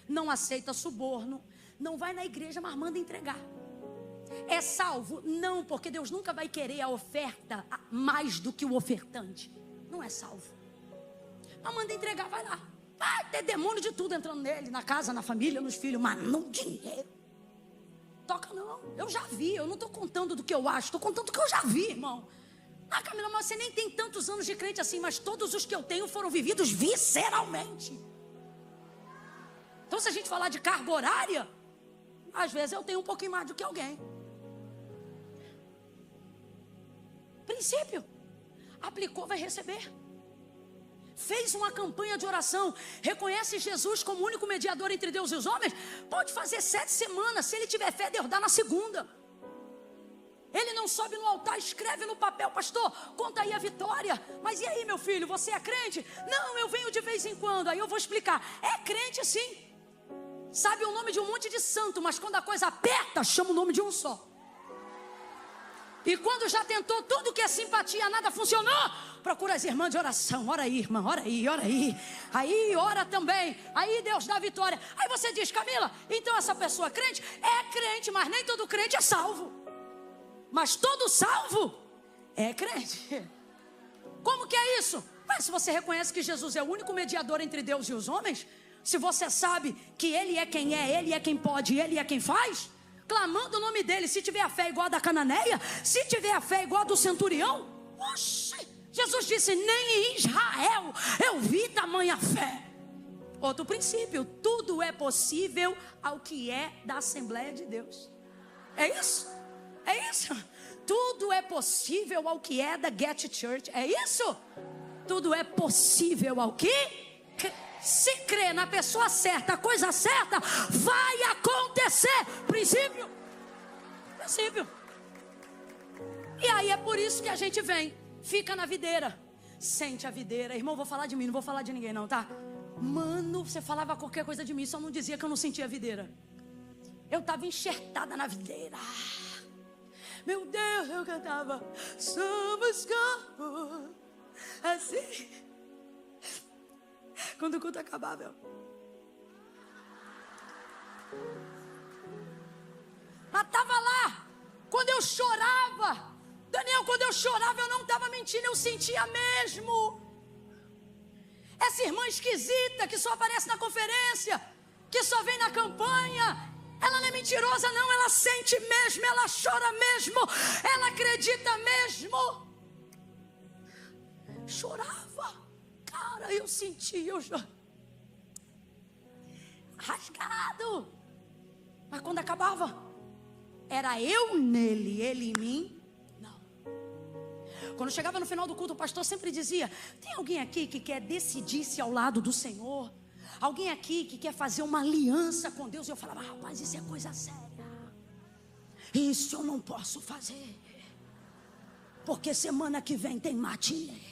não aceita suborno, não vai na igreja, mas manda entregar. É salvo? Não, porque Deus nunca vai querer a oferta mais do que o ofertante. Não é salvo. Mas manda entregar, vai lá. Vai ter demônio de tudo entrando nele, na casa, na família, nos filhos, mas não dinheiro. Toca não, eu já vi, eu não estou contando do que eu acho, estou contando do que eu já vi, irmão. Ah, Camila, mas você nem tem tantos anos de crente assim, mas todos os que eu tenho foram vividos visceralmente. Então se a gente falar de carga horária, às vezes eu tenho um pouquinho mais do que alguém. Princípio. Aplicou, vai receber. Fez uma campanha de oração, reconhece Jesus como o único mediador entre Deus e os homens, pode fazer 7 semanas, se ele tiver fé, Deus dá na segunda. Ele não sobe no altar, escreve no papel: pastor, conta aí a vitória. Mas e aí, meu filho, você é crente? Não, eu venho de vez em quando. Aí eu vou explicar: é crente sim. Sabe o nome de um monte de santo, mas quando a coisa aperta, chama o nome de um só. E quando já tentou tudo que é simpatia, nada funcionou, procura as irmãs de oração. Ora aí, irmã, ora aí, ora aí. Aí ora também, aí Deus dá vitória. Aí você diz: Camila, então essa pessoa crente? É crente, mas nem todo crente é salvo. Mas todo salvo é crente. Como que é isso? Mas se você reconhece que Jesus é o único mediador entre Deus e os homens, se você sabe que Ele é quem pode, Ele é quem faz, clamando o nome dEle, se tiver a fé igual a da cananeia, se tiver a fé igual a do centurião, oxe, Jesus disse: nem em Israel eu vi tamanha fé. Outro princípio: tudo é possível ao que é da Assembleia de Deus. É isso? É isso? Tudo é possível ao que é da Get Church. É isso? Tudo é possível ao que? Se crê na pessoa certa, a coisa certa vai acontecer. Princípio. Princípio. E aí é por isso que a gente vem, fica na videira, sente a videira. Irmão, vou falar de mim, não vou falar de ninguém não, tá? Mano, você falava qualquer coisa de mim, só não dizia que eu não sentia a videira. Eu estava enxertada na videira. Meu Deus, eu cantava: somos corpo, assim. Quando o culto acabava, eu... Mas estava lá. Quando eu chorava, Daniel, quando eu chorava, eu não estava mentindo, eu sentia mesmo. Essa irmã esquisita que só aparece na conferência, que só vem na campanha, ela não é mentirosa não, ela sente mesmo, ela chora mesmo, ela acredita mesmo. Chorava. Cara, eu sentia, eu já rasgado. Mas quando acabava, era eu nele, ele em mim, não. Quando chegava no final do culto, o pastor sempre dizia: tem alguém aqui que quer decidir-se ao lado do Senhor? Alguém aqui que quer fazer uma aliança com Deus? E eu falava: rapaz, isso é coisa séria. Isso eu não posso fazer, porque semana que vem tem matinê.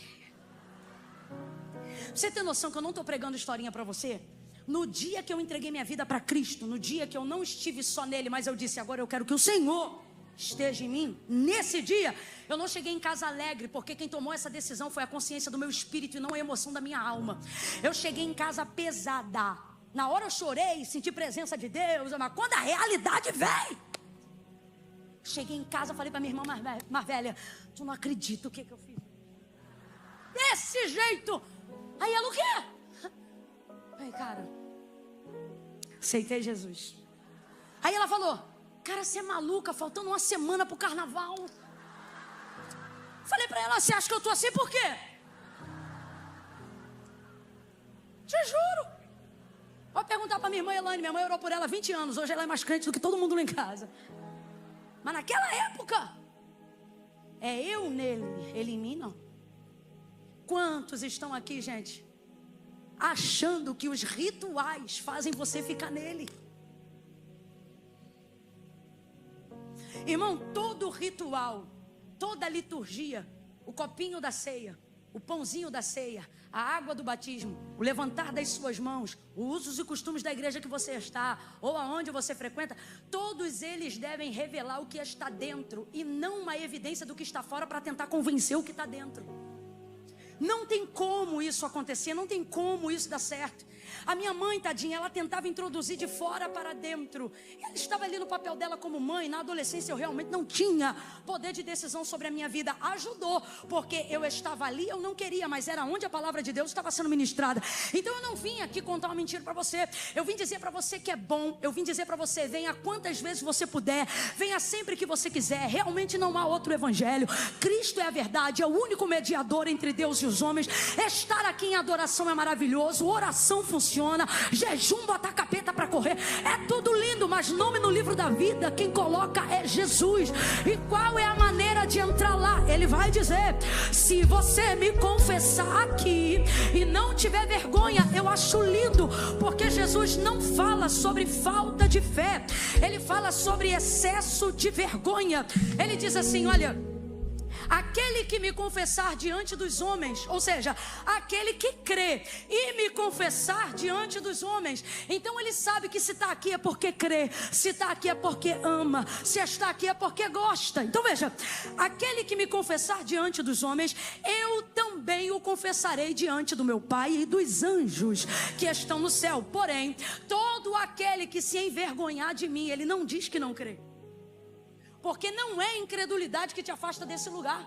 Você tem noção que eu não estou pregando historinha para você? No dia que eu entreguei minha vida para Cristo, no dia que eu não estive só nele, mas eu disse: agora eu quero que o Senhor esteja em mim. Nesse dia, eu não cheguei em casa alegre, porque quem tomou essa decisão foi a consciência do meu espírito e não a emoção da minha alma. Eu cheguei em casa pesada. Na hora eu chorei, senti presença de Deus, mas quando a realidade vem, cheguei em casa, falei para minha irmã mais velha: tu não acredita o que eu fiz? Desse jeito. Aí ela: o quê? Aí, cara, aceitei Jesus. Aí ela falou: cara, você é maluca, faltando uma semana pro carnaval. Falei pra ela: você acha que eu tô assim por quê? Te juro. Pode perguntar pra minha irmã Elane. Minha mãe orou por ela 20 anos. Hoje ela é mais crente do que todo mundo lá em casa. Mas naquela época, é eu nele, ele em mim, não. Quantos estão aqui, gente, achando que os rituais fazem você ficar nele? Irmão, todo ritual, toda liturgia, o copinho da ceia, o pãozinho da ceia, a água do batismo, o levantar das suas mãos, os usos e costumes da igreja que você está, ou aonde você frequenta, todos eles devem revelar o que está dentro e não uma evidência do que está fora para tentar convencer o que está dentro. Não tem como isso acontecer, não tem como isso dar certo. A minha mãe, tadinha, ela tentava introduzir de fora para dentro. Ela estava ali no papel dela como mãe. Na adolescência eu realmente não tinha poder de decisão sobre a minha vida. Ajudou, porque eu estava ali, eu não queria, mas era onde a palavra de Deus estava sendo ministrada. Então eu não vim aqui contar uma mentira para você. Eu vim dizer para você que é bom. Eu vim dizer para você: venha quantas vezes você puder, venha sempre que você quiser. Realmente não há outro evangelho. Cristo é a verdade, é o único mediador entre Deus e os homens. Estar aqui em adoração é maravilhoso, oração funciona, jejum, botar capeta para correr, é tudo lindo, mas nome no livro da vida, quem coloca é Jesus. E qual é a maneira de entrar lá? Ele vai dizer: se você me confessar aqui e não tiver vergonha. Eu acho lindo, porque Jesus não fala sobre falta de fé, ele fala sobre excesso de vergonha. Ele diz assim: olha, aquele que me confessar diante dos homens, ou seja, aquele que crê e me confessar diante dos homens. Então ele sabe que se está aqui é porque crê, se está aqui é porque ama, se está aqui é porque gosta. Então veja, aquele que me confessar diante dos homens, eu também o confessarei diante do meu Pai e dos anjos que estão no céu. Porém, todo aquele que se envergonhar de mim, ele não diz que não crê. Porque não é incredulidade que te afasta desse lugar.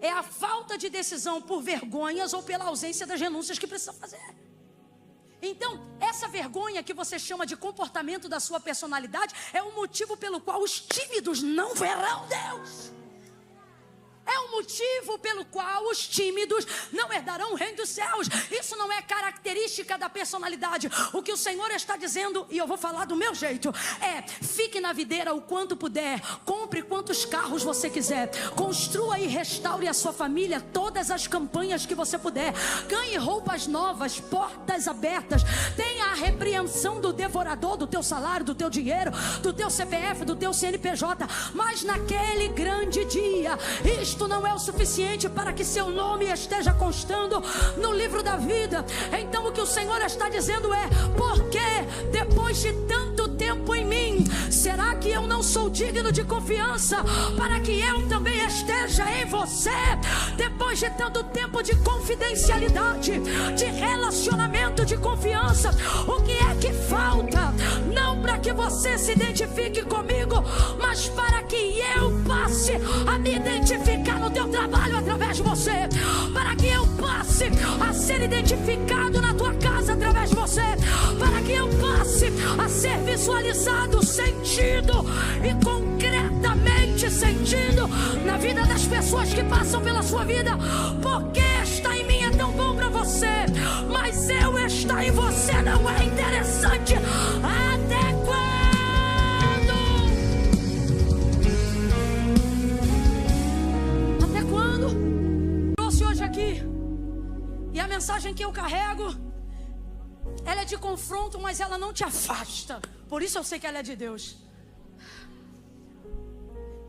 É a falta de decisão por vergonhas ou pela ausência das renúncias que precisa fazer. Então, essa vergonha que você chama de comportamento da sua personalidade é o motivo pelo qual os tímidos não verão Deus. É o motivo pelo qual os tímidos não herdarão o reino dos céus. Isso não é característica da personalidade. O que o Senhor está dizendo, e eu vou falar do meu jeito, é: fique na videira o quanto puder, compre quantos carros você quiser, construa e restaure a sua família, todas as campanhas que você puder, ganhe roupas novas, portas abertas, tenha a repreensão do devorador do teu salário, do teu dinheiro, do teu CPF, do teu CNPJ. Mas naquele grande dia, isto não é o suficiente para que seu nome esteja constando no livro da vida. Então o que o Senhor está dizendo é: porque depois de tanto tempo em mim, será que eu não sou digno de confiança para que eu também esteja em você? Depois de tanto tempo de confidencialidade, de relacionamento, de confiança, o que é que falta? Não para que você se identifique comigo, mas para que eu passe a me identificar no teu trabalho através de você, para que eu passe a ser identificado na tua casa através de você, para que eu passe a ser visualizado, sentido e concretamente sentido na vida das pessoas que passam pela sua vida. Porque estar em mim é tão bom para você, mas eu estar em você não é interessante. Até quando? Aqui, e a mensagem que eu carrego, ela é de confronto, mas ela não te afasta. Por isso eu sei que ela é de Deus.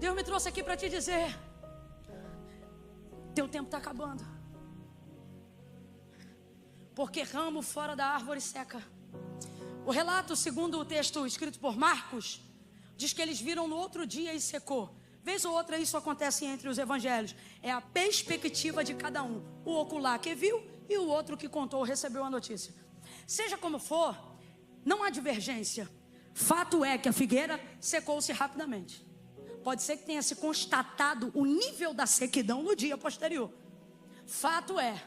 Deus me trouxe aqui para te dizer: teu tempo está acabando. Porque ramo fora da árvore seca. O relato, segundo o texto escrito por Marcos, diz que eles viram no outro dia e secou. Vez ou outra isso acontece entre os evangelhos. É a perspectiva de cada um. O ocular que viu e o outro que contou, recebeu a notícia. Seja como for, não há divergência. Fato é que a figueira secou-se rapidamente. Pode ser que tenha se constatado o nível da sequidão no dia posterior. Fato é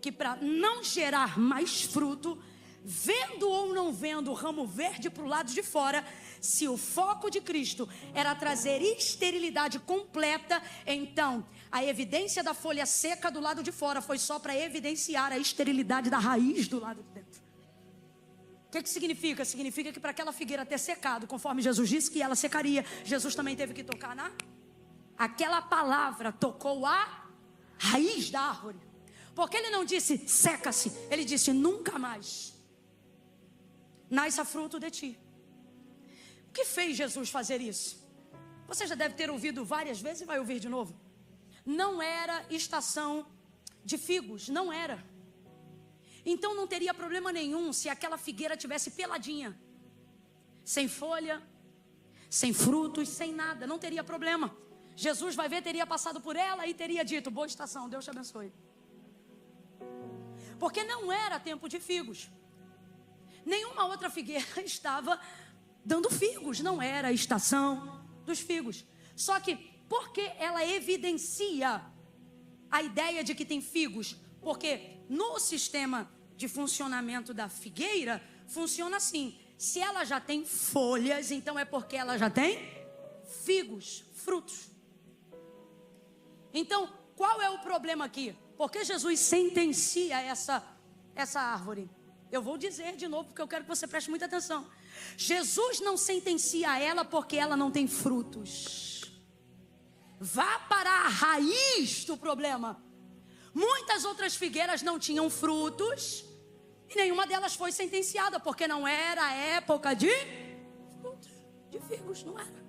que para não gerar mais fruto, vendo ou não vendo o ramo verde para o lado de fora, se o foco de Cristo era trazer esterilidade completa, então a evidência da folha seca do lado de fora foi só para evidenciar a esterilidade da raiz do lado de dentro. O que significa? Significa que para aquela figueira ter secado, conforme Jesus disse que ela secaria, Jesus também teve que tocar aquela palavra tocou a raiz da árvore. Porque ele não disse seca-se, ele disse nunca mais nasça fruto de ti. O que fez Jesus fazer isso? Você já deve ter ouvido várias vezes e vai ouvir de novo. Não era estação de figos, não era. Então não teria problema nenhum se aquela figueira tivesse peladinha, sem folha, sem frutos, sem nada, não teria problema. Jesus vai ver, teria passado por ela e teria dito: boa estação, Deus te abençoe. Porque não era tempo de figos. Nenhuma outra figueira estava dando figos, não era a estação dos figos. Só que, por que ela evidencia a ideia de que tem figos? Porque no sistema de funcionamento da figueira, funciona assim: se ela já tem folhas, então é porque ela já tem figos, frutos. Então, qual é o problema aqui? Por que Jesus sentencia essa árvore? Eu vou dizer de novo, porque eu quero que você preste muita atenção. Jesus não sentencia ela porque ela não tem frutos. Vá para a raiz do problema. Muitas outras figueiras não tinham frutos e nenhuma delas foi sentenciada, porque não era a época de frutos, de figos, não era.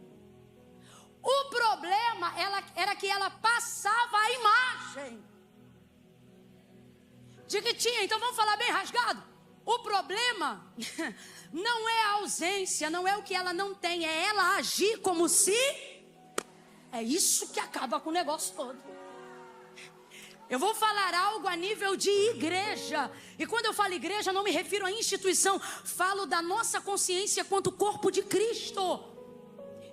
O problema era que ela passava a imagem de que tinha. Então vamos falar bem rasgado. O problema não é a ausência, não é o que ela não tem, é ela agir como se... É isso que acaba com o negócio todo. Eu vou falar algo a nível de igreja. E quando eu falo igreja, não me refiro à instituição. Falo da nossa consciência quanto corpo de Cristo.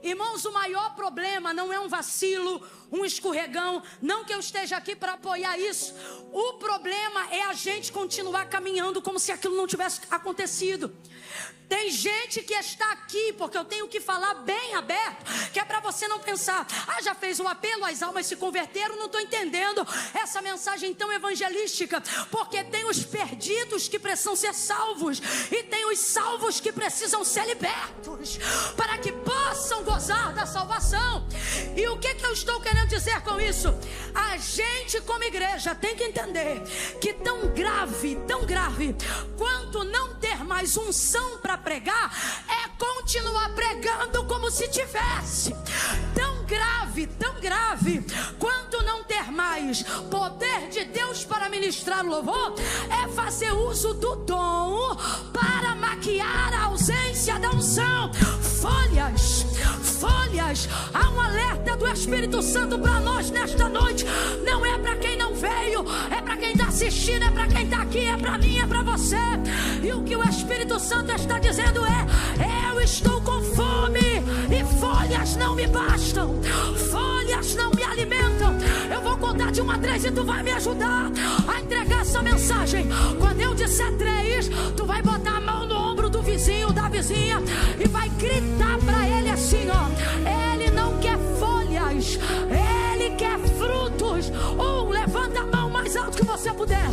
Irmãos, o maior problema não é um vacilo, um escorregão. Não que eu esteja aqui para apoiar isso. O problema é a gente continuar caminhando como se aquilo não tivesse acontecido. Tem gente que está aqui, porque eu tenho que falar bem aberto, que é para você não pensar, já fez um apelo, as almas se converteram, não estou entendendo essa mensagem tão evangelística, porque tem os perdidos que precisam ser salvos, e tem os salvos que precisam ser libertos, para que possam gozar da salvação. E o que eu estou querendo dizer com isso? A gente como igreja tem que entender que tão grave, quanto não ter mais unção para pregar, é continuar pregando como se tivesse. Tão grave, quanto não ter mais poder de Deus para ministrar o louvor, é fazer uso do dom para maquiar a ausência da unção. Folhas, há um alerta do Espírito Santo para nós nesta noite. Não é para quem não veio, é para quem está assistindo, é para quem está aqui, é para mim, é para você. E o que o Espírito Santo está dizendo é: eu estou com fome e folhas não me bastam, folhas não me alimentam. Eu vou contar de 1 a 3 e tu vai me ajudar a entregar essa mensagem. Quando eu disser 3, tu vai botar a mão no ombro do vizinho, da vizinha, e vai gritar para ele assim, ó: ele não quer folhas, ele quer frutos. 1, levanta a mão mais alto que você puder.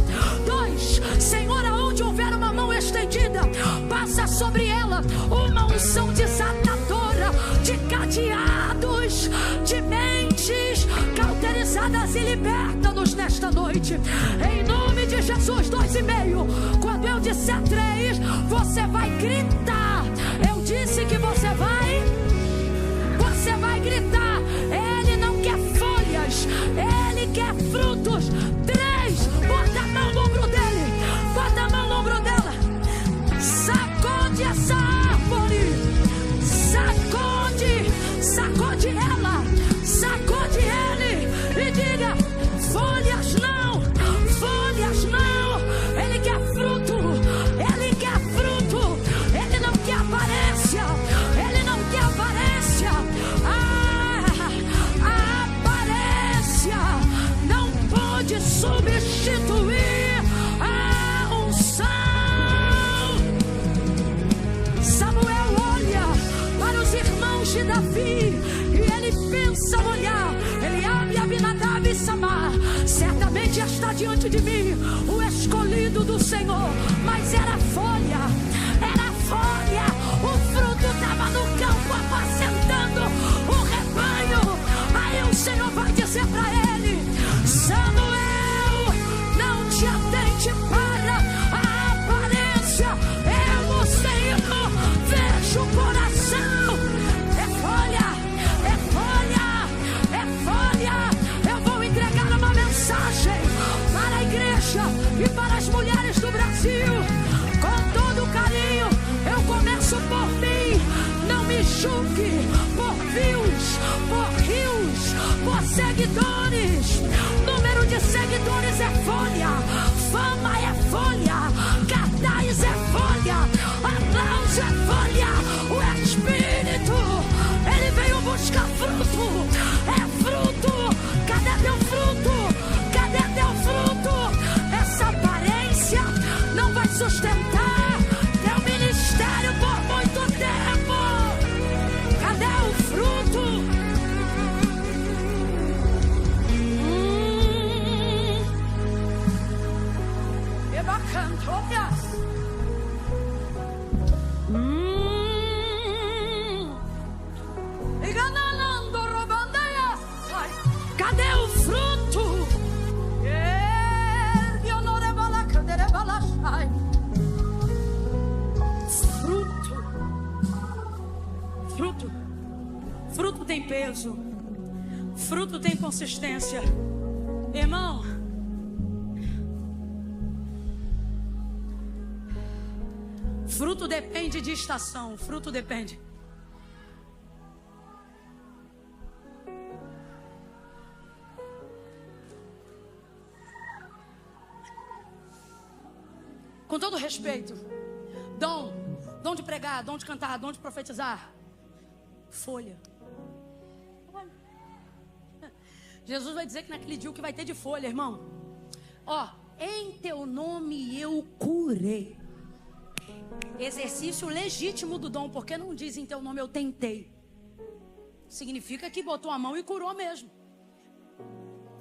2, Senhor, aonde houver uma mão estendida, passa sobre ela uma unção desatadora de cadeados, de mentes cauterizadas, e liberta-nos nesta noite, em nome de Jesus. 2,5. Quando eu disser 3, você vai gritar. Eu disse que você vai gritar. Ele não quer folhas, ele quer frutos. 3, bota a mão no ombro dele, bota a mão no ombro dela. Sacode essa árvore, sacode ela, sacode ele, e diga: folhas não, ele quer fruto, ele não quer aparência, a aparência não pode substituir a unção. Samuel olha para os irmãos de Davi e ele pensa olhar, ele abre Abinadab e Samar. Certamente está diante de mim o escolhido do Senhor, mas era folha, o fruto estava no campo apacentando o rebanho. Aí o Senhor vai dizer para ele: Samuel, não te atente para a aparência, eu, o Senhor, vejo o coração. Eu vou entregar uma mensagem para a igreja e para as mulheres do Brasil, com todo carinho. Eu começo por mim. Não me julgue por views, por rios, por seguidores. Número de seguidores é folha, fama é folha, cartaz é folha, aplauso é folha. O Espírito, ele veio buscar fruto, é fruto. Cadê teu fruto? Cadê teu fruto? Essa aparência não vai sustentar teu ministério por muito tempo. Cadê o fruto? Que bacana, olha. Fruto tem peso. Fruto tem consistência. Irmão, fruto depende de estação. Fruto depende. Com todo respeito, dom de pregar, dom de cantar, dom de profetizar, folha. Jesus vai dizer que naquele dia o que vai ter de folha, irmão. Ó, em teu nome eu curei. Exercício legítimo do dom, porque não diz em teu nome eu tentei. Significa que botou a mão e curou mesmo.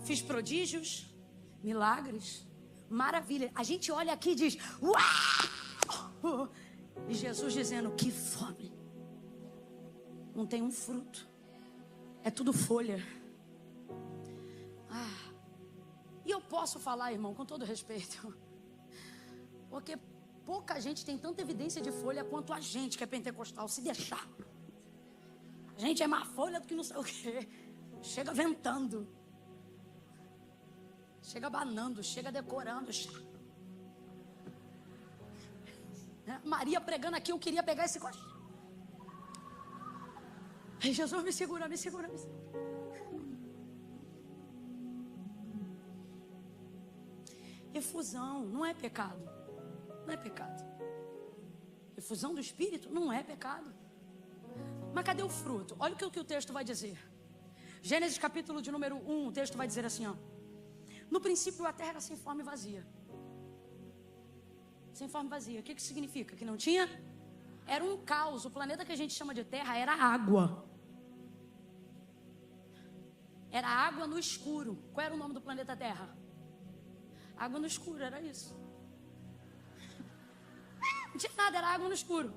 Fiz prodígios, milagres, maravilha. A gente olha aqui e diz, uau! E Jesus dizendo, que fome. Não tem um fruto. É tudo folha. E eu posso falar, irmão, com todo respeito, porque pouca gente tem tanta evidência de folha quanto a gente que é pentecostal, se deixar. A gente é mais folha do que não sei o quê. Chega ventando, chega banando, chega decorando. Maria pregando aqui, eu queria pegar esse coxinho. Aí Jesus me segura. Efusão não é pecado. Não é pecado. Efusão do Espírito não é pecado. Mas cadê o fruto? Olha o que o texto vai dizer. Gênesis capítulo de número 1, o texto vai dizer assim, ó. No princípio a terra era sem forma e vazia. Sem forma e vazia. O que significa? Que não tinha? Era um caos. O planeta que a gente chama de terra era água. Era água no escuro. Qual era o nome do planeta Terra? Água no escuro, era isso. Não tinha nada, era água no escuro.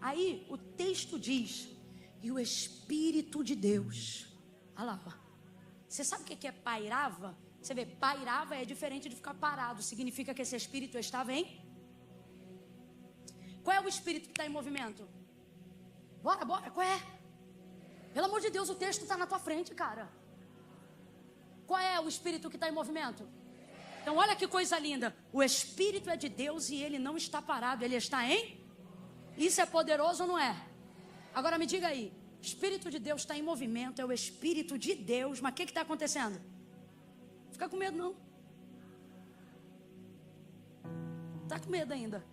Aí o texto diz, e o Espírito de Deus, olha lá, ó. Você sabe o que é pairava? Você vê, pairava é diferente de ficar parado. Significa que esse Espírito estava em... Qual é o Espírito que está em movimento? Bora, qual é? Pelo amor de Deus, o texto está na tua frente, cara. Qual é o Espírito que está em movimento? Então olha que coisa linda. O Espírito é de Deus e ele não está parado, ele está em... Isso é poderoso ou não é? Agora me diga aí, Espírito de Deus está em movimento, é o Espírito de Deus, mas o que está acontecendo? Fica com medo não. Está com medo ainda.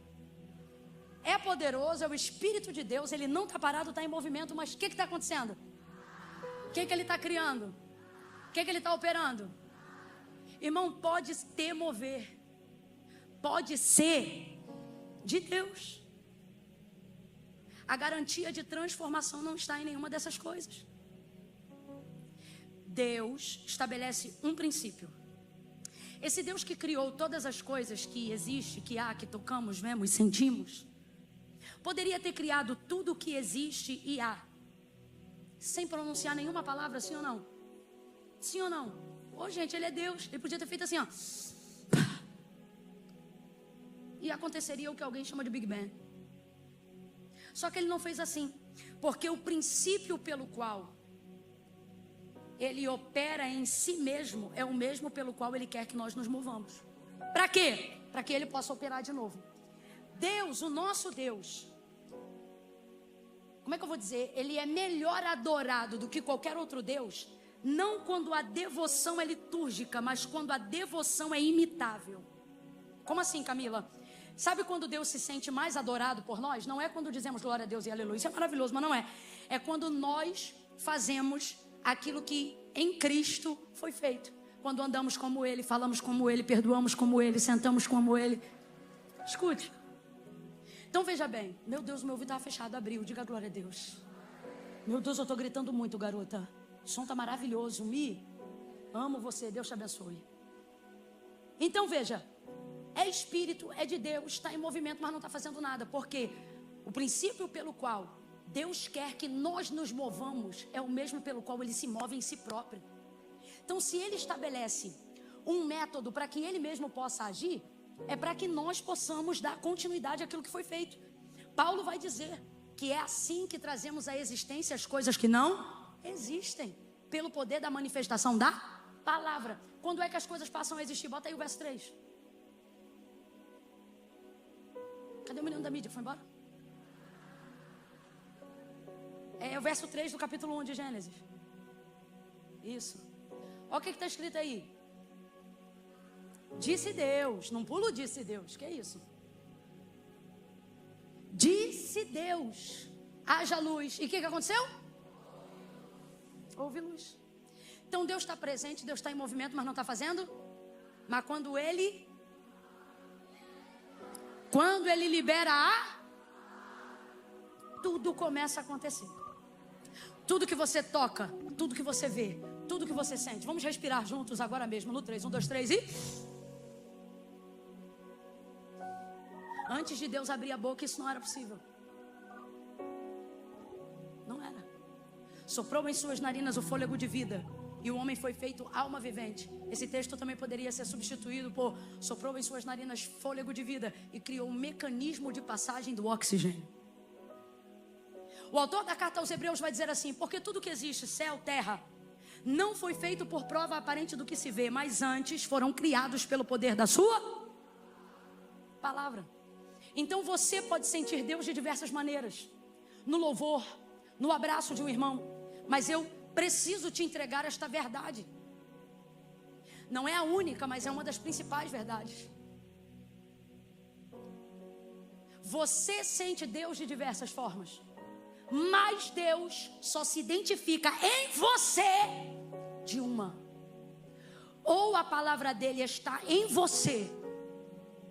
É poderoso, é o Espírito de Deus, ele não está parado, está em movimento, mas o que está acontecendo? O que ele está criando? O que ele está operando? Irmão, pode ter mover. Pode ser de Deus. A garantia de transformação não está em nenhuma dessas coisas. Deus estabelece um princípio. Esse Deus que criou todas as coisas que existe, que há, que tocamos, vemos, sentimos, poderia ter criado tudo o que existe e há, sem pronunciar nenhuma palavra, sim ou não? Sim ou não? Ô gente, ele é Deus. Ele podia ter feito assim, ó. E aconteceria o que alguém chama de Big Bang. Só que ele não fez assim. Porque o princípio pelo qual ele opera em si mesmo é o mesmo pelo qual ele quer que nós nos movamos. Para quê? Para que ele possa operar de novo. Deus, o nosso Deus, como é que eu vou dizer? Ele é melhor adorado do que qualquer outro Deus. Não quando a devoção é litúrgica, mas quando a devoção é imitável. Como assim, Camila? Sabe quando Deus se sente mais adorado por nós? Não é quando dizemos glória a Deus e aleluia. Isso é maravilhoso, mas não é. É quando nós fazemos aquilo que em Cristo foi feito. Quando andamos como Ele, falamos como Ele, perdoamos como Ele, sentamos como Ele. Escute. Então veja bem. Meu Deus, meu ouvido estava fechado, abriu. Diga glória a Deus. Meu Deus, eu estou gritando muito, garota. O som está maravilhoso. Amo você, Deus te abençoe. Então veja, é Espírito, é de Deus, está em movimento, mas não está fazendo nada. Porque o princípio pelo qual Deus quer que nós nos movamos é o mesmo pelo qual Ele se move em si próprio. Então se Ele estabelece um método para que Ele mesmo possa agir, é para que nós possamos dar continuidade àquilo que foi feito. Paulo vai dizer que é assim que trazemos à existência as coisas que não existem, pelo poder da manifestação da palavra. Quando é que as coisas passam a existir? Bota aí o verso 3. Cadê o menino da mídia? Foi embora? É o verso 3 do capítulo 1 de Gênesis. Isso. Olha o que está escrito aí. Disse Deus. Não pulo disse Deus. Que é isso? Disse Deus. Haja luz. E o que aconteceu? Houve luz. Então Deus está presente, Deus está em movimento, mas não está fazendo. Mas quando Ele libera tudo começa a acontecer. Tudo que você toca, tudo que você vê, tudo que você sente. Vamos respirar juntos agora mesmo no 3, 1, 2, 3 e... Antes de Deus abrir a boca, isso não era possível. Não era. Soprou em suas narinas o fôlego de vida, e o homem foi feito alma vivente. Esse texto também poderia ser substituído por soprou em suas narinas fôlego de vida e criou um mecanismo de passagem do oxigênio. O autor da carta aos Hebreus vai dizer assim: porque tudo que existe, céu, terra, não foi feito por prova aparente do que se vê, mas antes foram criados pelo poder da sua palavra. Então você pode sentir Deus de diversas maneiras, no louvor, no abraço de um irmão. Mas eu preciso te entregar esta verdade. Não é a única, mas é uma das principais verdades. Você sente Deus de diversas formas, mas Deus só se identifica em você de uma. Ou a palavra dele está em você,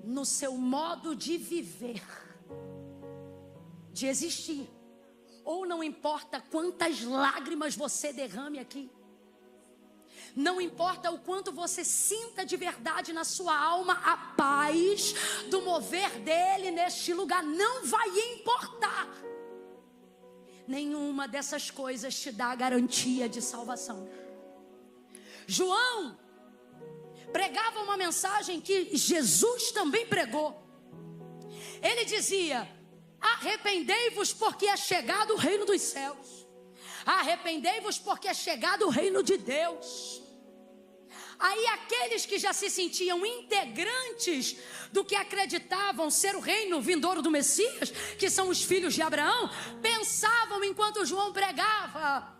no seu modo de viver, de existir. Ou não importa quantas lágrimas você derrame aqui, não importa o quanto você sinta de verdade na sua alma a paz do mover dele neste lugar, não vai importar. Nenhuma dessas coisas te dá garantia de salvação. João pregava uma mensagem que Jesus também pregou. Ele dizia: arrependei-vos porque é chegado o reino dos céus. Arrependei-vos porque é chegado o reino de Deus. Aí aqueles que já se sentiam integrantes do que acreditavam ser o reino vindouro do Messias, que são os filhos de Abraão, pensavam enquanto João pregava: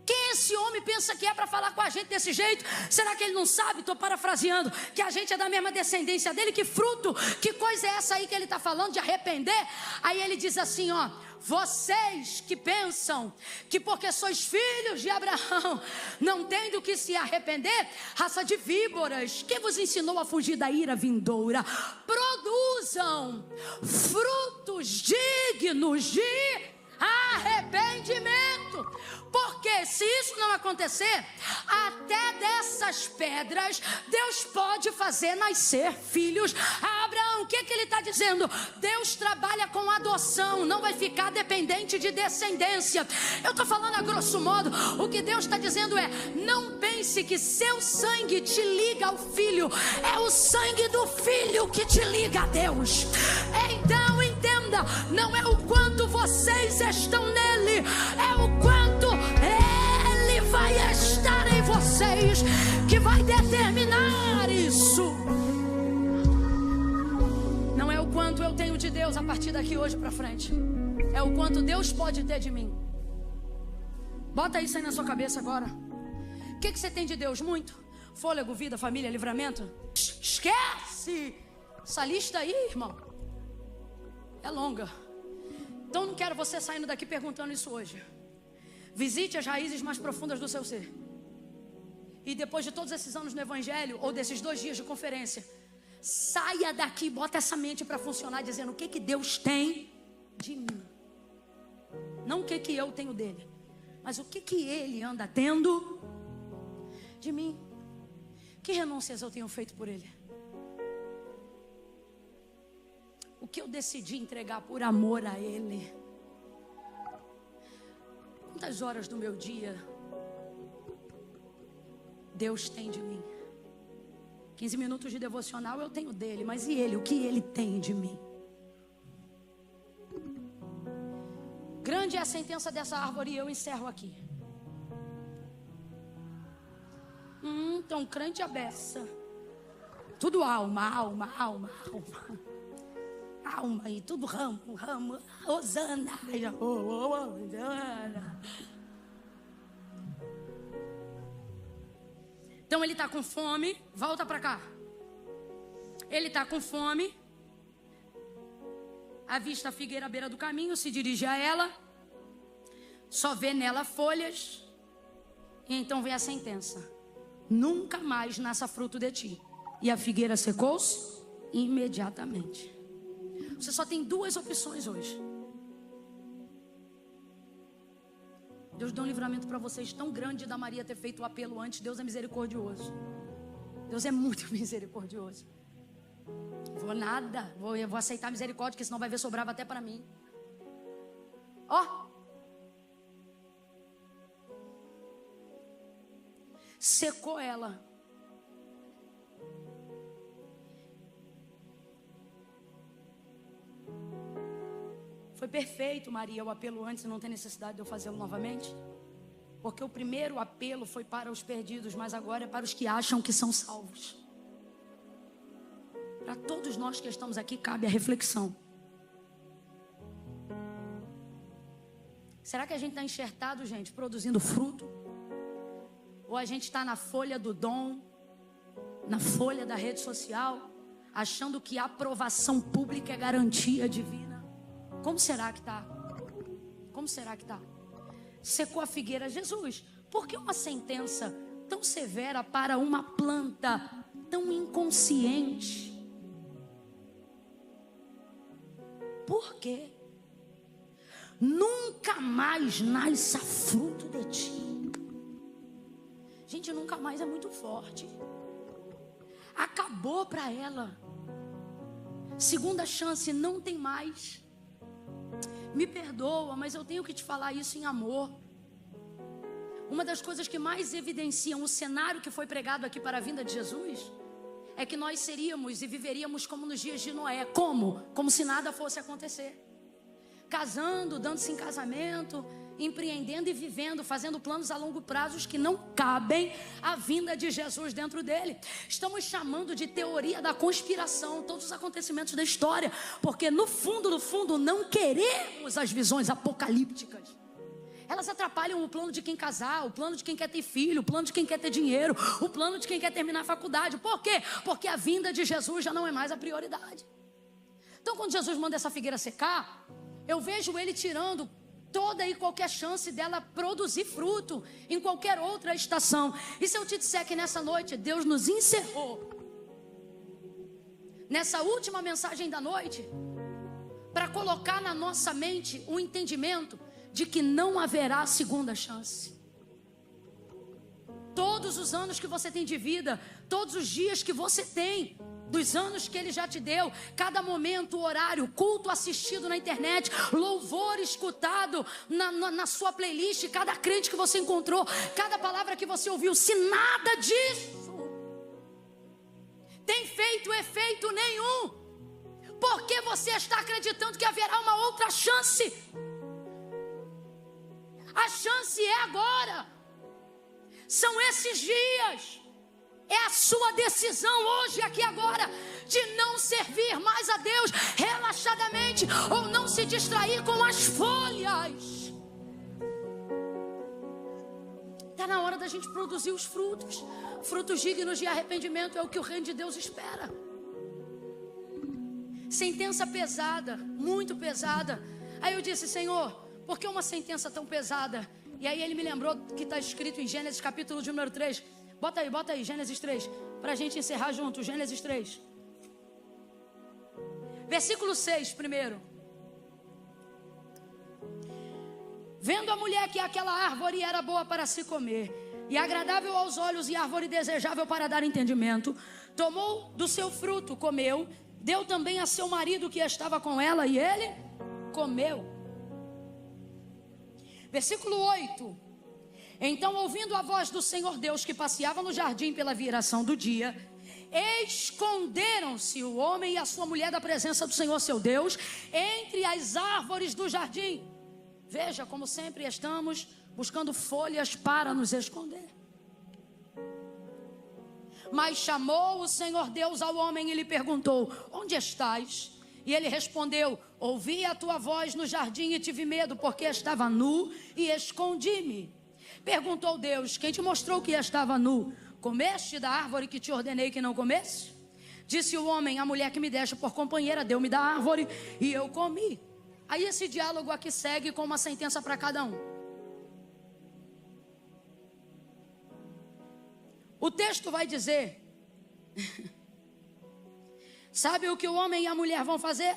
quem esse homem pensa que é para falar com a gente desse jeito? Será que ele não sabe, estou parafraseando, que a gente é da mesma descendência dele? Que fruto, que coisa é essa aí que ele está falando de arrepender? Aí ele diz assim, ó: vocês que pensam que porque sois filhos de Abraão não tem do que se arrepender, raça de víboras, quem vos ensinou a fugir da ira vindoura? Produzam frutos dignos de arrependimento. Porque se isso não acontecer, até dessas pedras Deus pode fazer nascer filhos a Abraão. O que ele está dizendo? Deus trabalha com adoção, não vai ficar dependente de descendência. Eu estou falando a grosso modo. O que Deus está dizendo é: não pense que seu sangue te liga ao filho, é o sangue do filho que te liga a Deus. Então entenda, não é o quanto vocês estão nele, é o quanto ele vai estar em vocês que vai determinar isso. Não é o quanto eu tenho de Deus a partir daqui hoje para frente, é o quanto Deus pode ter de mim. Bota isso aí na sua cabeça agora. O que você tem de Deus? Muito? Fôlego, vida, família, livramento? Esquece essa lista aí, irmão, é longa. Então não quero você saindo daqui perguntando isso hoje. Visite as raízes mais profundas do seu ser. E depois de todos esses anos no Evangelho, ou desses 2 dias de conferência, saia daqui, bota essa mente para funcionar, dizendo: o que Deus tem de mim. Não o que eu tenho dele, mas o que ele anda tendo de mim. Que renúncias eu tenho feito por ele? O que eu decidi entregar por amor a ele? Quantas horas do meu dia Deus tem de mim? 15 minutos de devocional eu tenho dele, mas e ele? O que ele tem de mim? grande é a sentença dessa árvore e eu encerro aqui. Então crente é beça. Tudo alma, e tudo ramo, Osana. Então ele está com fome, volta para cá. Ele está com fome, avista a figueira à beira do caminho, se dirige a ela, só vê nela folhas, e então vem a sentença: nunca mais nasça fruto de ti. E a figueira secou-se imediatamente. Você só tem duas opções hoje. Deus deu um livramento para vocês tão grande da Maria ter feito o apelo antes. Deus é misericordioso. Deus é muito misericordioso. Eu vou aceitar a misericórdia, porque senão vai ver sobrava até para mim. Secou ela. Foi perfeito, Maria, o apelo antes, não tem necessidade de eu fazê-lo novamente. Porque o primeiro apelo foi para os perdidos, mas agora é para os que acham que são salvos. Para todos nós que estamos aqui cabe a reflexão. Será que a gente está enxertado, gente, produzindo fruto? Ou a gente está na folha do dom, na folha da rede social, achando que a aprovação pública é garantia divina? Como será que está? Como será que está? Secou a figueira. Jesus, por que uma sentença tão severa para uma planta tão inconsciente? Por quê? Nunca mais nasça fruto de ti. Gente, nunca mais é muito forte. Acabou para ela. Segunda chance, não tem mais. Me perdoa, mas eu tenho que te falar isso em amor. Uma das coisas que mais evidenciam o cenário que foi pregado aqui para a vinda de Jesus é que nós seríamos e viveríamos como nos dias de Noé. Como? Como se nada fosse acontecer. Casando, dando-se em casamento, empreendendo e vivendo, fazendo planos a longo prazo que não cabem à vinda de Jesus dentro dele. Estamos chamando de teoria da conspiração todos os acontecimentos da história, porque no fundo, não queremos as visões apocalípticas. Elas atrapalham o plano de quem casar, o plano de quem quer ter filho, o plano de quem quer ter dinheiro, o plano de quem quer terminar a faculdade. Por quê? Porque a vinda de Jesus já não é mais a prioridade. Então, quando Jesus manda essa figueira secar, eu vejo ele tirando toda e qualquer chance dela produzir fruto em qualquer outra estação. E se eu te disser que nessa noite Deus nos encerrou nessa última mensagem da noite para colocar na nossa mente o entendimento de que não haverá segunda chance. Todos os anos que você tem de vida, todos os dias que você tem, dos anos que Ele já te deu, cada momento, horário, culto assistido na internet, louvor escutado na sua playlist, cada crente que você encontrou, cada palavra que você ouviu, se nada disso tem feito efeito nenhum, por que você está acreditando que haverá uma outra chance? A chance é agora, são esses dias. É a sua decisão hoje, aqui agora, de não servir mais a Deus relaxadamente ou não se distrair com as folhas. Está na hora da gente produzir os frutos. Frutos dignos de arrependimento é o que o reino de Deus espera. Sentença pesada, muito pesada. Aí eu disse: Senhor, por que uma sentença tão pesada? E aí ele me lembrou que está escrito em Gênesis capítulo de número 3. Bota aí, Gênesis 3, para a gente encerrar junto, Gênesis 3. Versículo 6 primeiro. Vendo a mulher que aquela árvore era boa para se comer, e agradável aos olhos, e árvore desejável para dar entendimento, tomou do seu fruto, comeu, deu também a seu marido que estava com ela, e ele comeu. Versículo 8. Então, ouvindo a voz do Senhor Deus que passeava no jardim pela viração do dia, esconderam-se o homem e a sua mulher da presença do Senhor seu Deus entre as árvores do jardim. Veja como sempre estamos buscando folhas para nos esconder. Mas chamou o Senhor Deus ao homem e lhe perguntou: onde estás? E ele respondeu: ouvi a tua voz no jardim e tive medo, porque estava nu e escondi-me. Perguntou Deus: quem te mostrou que estava nu? Comeste da árvore que te ordenei que não comesse? Disse o homem: a mulher que me deste por companheira deu-me da árvore e eu comi. Aí esse diálogo aqui segue com uma sentença para cada um. O texto vai dizer: sabe o que o homem e a mulher vão fazer?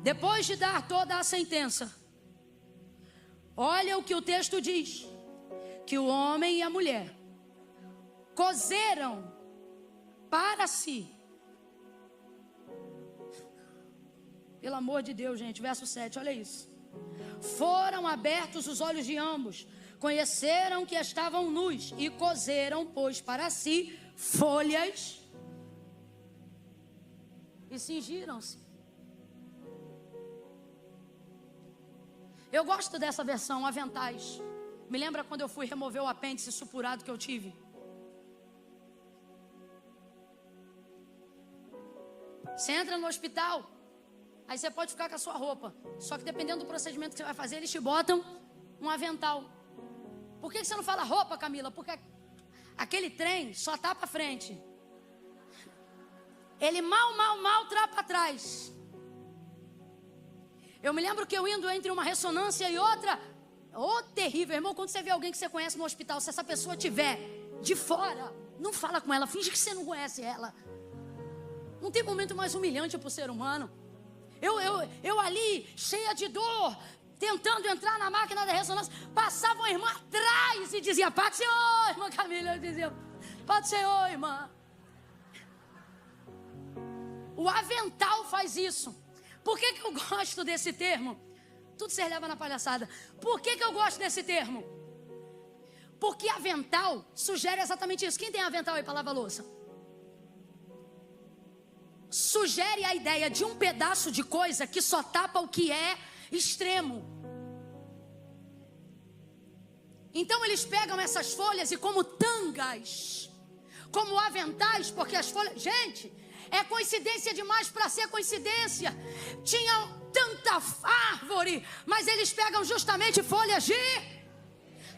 Depois de dar toda a sentença, olha o que o texto diz: que o homem e a mulher cozeram para si. Pelo amor de Deus, gente, verso 7, olha isso. Foram abertos os olhos de ambos, conheceram que estavam nus e cozeram, pois, para si folhas e cingiram-se. Eu gosto dessa versão, aventais. Me lembra quando eu fui remover o apêndice supurado que eu tive? Você entra no hospital, aí você pode ficar com a sua roupa. Só que dependendo do procedimento que você vai fazer, eles te botam um avental. Por que você não fala roupa, Camila? Porque aquele trem só tá para frente. Ele mal tá para trás. Eu me lembro que eu indo entre uma ressonância e outra, terrível, irmão, quando você vê alguém que você conhece no hospital, se essa pessoa estiver de fora, não fala com ela, finge que você não conhece ela. Não tem momento mais humilhante para o ser humano. Eu ali, cheia de dor, tentando entrar na máquina da ressonância, passava uma irmã atrás e dizia: Pai do Senhor, irmã Camila. Eu dizia: Pai do Senhor, irmã. O avental faz isso. Por que eu gosto desse termo? Tudo se leva na palhaçada. Por que eu gosto desse termo? Porque avental sugere exatamente isso. Quem tem avental aí para lavar louça? Sugere a ideia de um pedaço de coisa que só tapa o que é extremo. Então eles pegam essas folhas e como tangas, como aventais, porque as folhas... Gente, é coincidência demais para ser coincidência. Tinha tanta árvore, mas eles pegam justamente folhas de...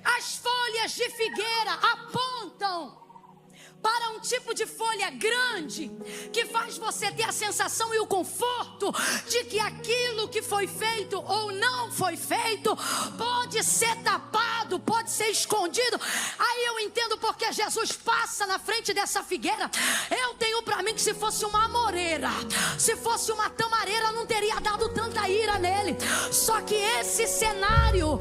As folhas de figueira apontam para um tipo de folha grande, que faz você ter a sensação e o conforto de que aquilo que foi feito ou não foi feito pode ser tapado, pode ser escondido. Aí eu entendo porque Jesus passa na frente dessa figueira. Eu tenho para mim que se fosse uma amoreira, se fosse uma tamareira, não teria dado tanta ira nele. Só que esse cenário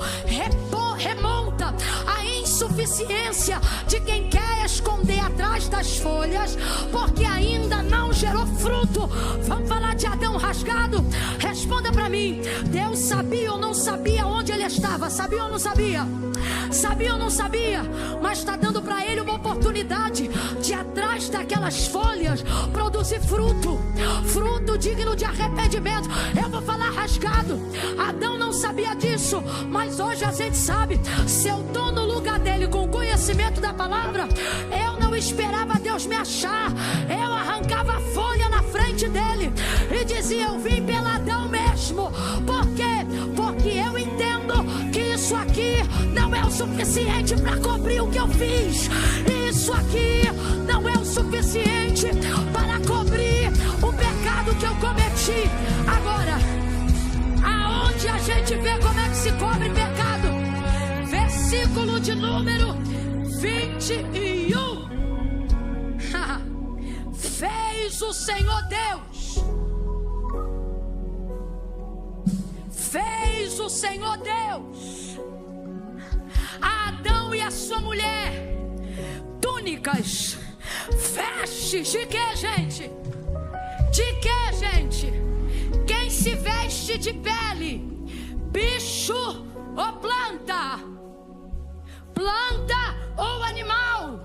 remonta à insuficiência de quem quer esconder atrás das folhas, porque ainda não gerou fruto. Vamos falar de Adão rasgado? Responda para mim: Deus sabia ou não sabia onde ele estava? Sabia ou não sabia? Sabia ou não sabia? Mas está dando para ele uma oportunidade de, atrás daquelas folhas, produzir fruto, fruto digno de arrependimento. Eu vou falar rasgado. Adão não sabia disso, mas hoje a gente sabe. Se eu estou no lugar dele com conhecimento da palavra, eu não esperava Deus me achar. Eu arrancava a folha na frente dele e dizia: eu vim pela Adão mesmo. Por quê? Porque eu entendo que isso aqui não é o suficiente para cobrir o que eu fiz. Isso aqui não é o suficiente para cobrir o pecado que eu cometi. Agora, aonde a gente vê como é que se cobre pecado? Versículo de número 21. Fez o Senhor Deus, fez o Senhor Deus a Adão e a sua mulher túnicas, vestes de que, gente? De que, gente? Quem se veste de pele? Bicho ou planta? Planta ou animal?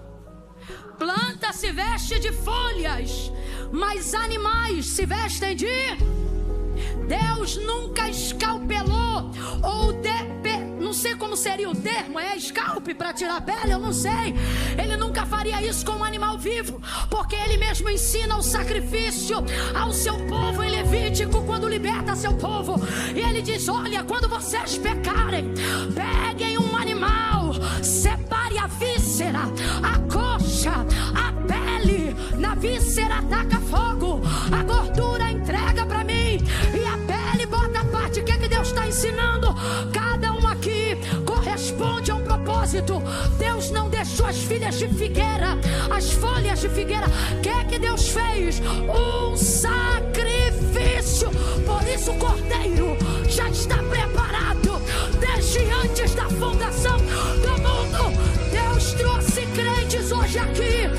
Planta se veste de folhas, mas animais se vestem de... Deus nunca escalpelou ou não sei como seria o termo, é escalpe para tirar a pele, eu não sei. Ele nunca faria isso com um animal vivo, porque ele mesmo ensina o sacrifício ao seu povo em Levítico, quando liberta seu povo. E ele diz: olha, quando vocês pecarem, peguem um animal, separe a víscera, a coxa, a pele. Na víscera taca fogo, a gordura entrega para mim, e a pele bota a parte. O que é que Deus está ensinando? Cada um aqui corresponde a um propósito. Deus não deixou as filhas de figueira, as folhas de figueira. O que é que Deus fez? Um sacrifício. Por isso o cordeiro já está preparado desde antes da fundação do mundo. Deus trouxe crentes hoje aqui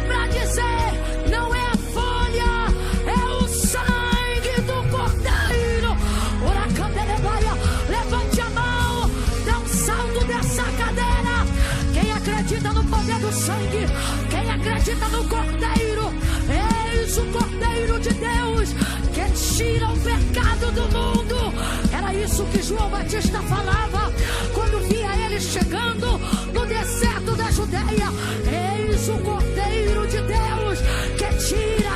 para dizer: não é a folha, é o sangue do cordeiro. Levante a mão, dá um salto dessa cadeira. Quem acredita no poder do sangue, quem acredita no cordeiro, eis o cordeiro de Deus que tira o pecado do mundo. Era isso que João Batista falava quando via ele chegando no deserto da Judeia. Eis o cordeiro de Deus que tira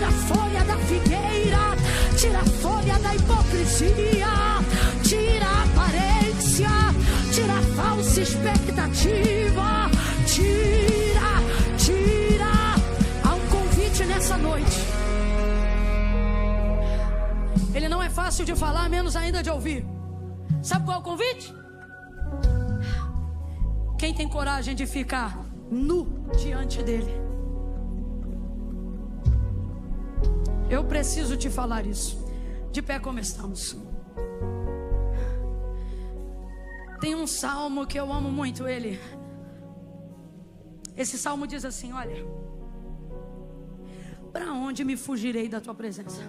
a folha da figueira, tira a folha da hipocrisia, tira a aparência, tira a falsa expectativa, tira. Há um convite nessa noite. Ele não é fácil de falar, menos ainda de ouvir. Sabe qual é o convite? Quem tem coragem de ficar nu diante dele? Eu preciso te falar isso. De pé como estamos. Tem um salmo que eu amo muito ele. Esse salmo diz assim: olha, para onde me fugirei da tua presença?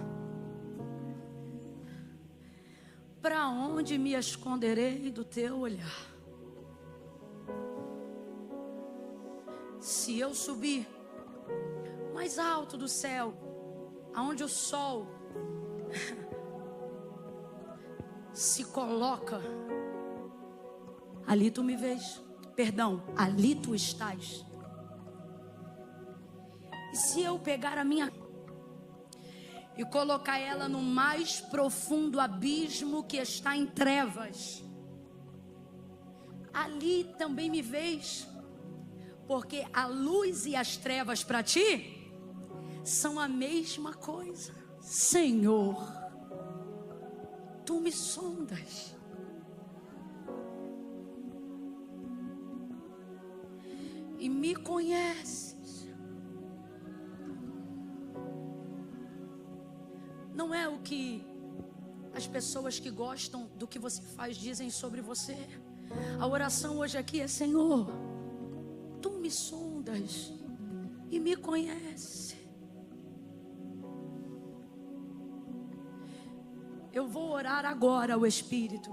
Para onde me esconderei do teu olhar? Se eu subir mais alto do céu, aonde o sol se coloca, ali tu me vês. Perdão, ali tu estás. E se eu pegar a minha e colocar ela no mais profundo abismo que está em trevas, ali também me vês, porque a luz e as trevas para ti são a mesma coisa. Senhor, tu me sondas. E me conheces. Não é o que as pessoas que gostam do que você faz dizem sobre você. A oração hoje aqui é: Senhor, tu me sondas e me conheces. Eu vou orar agora ao Espírito,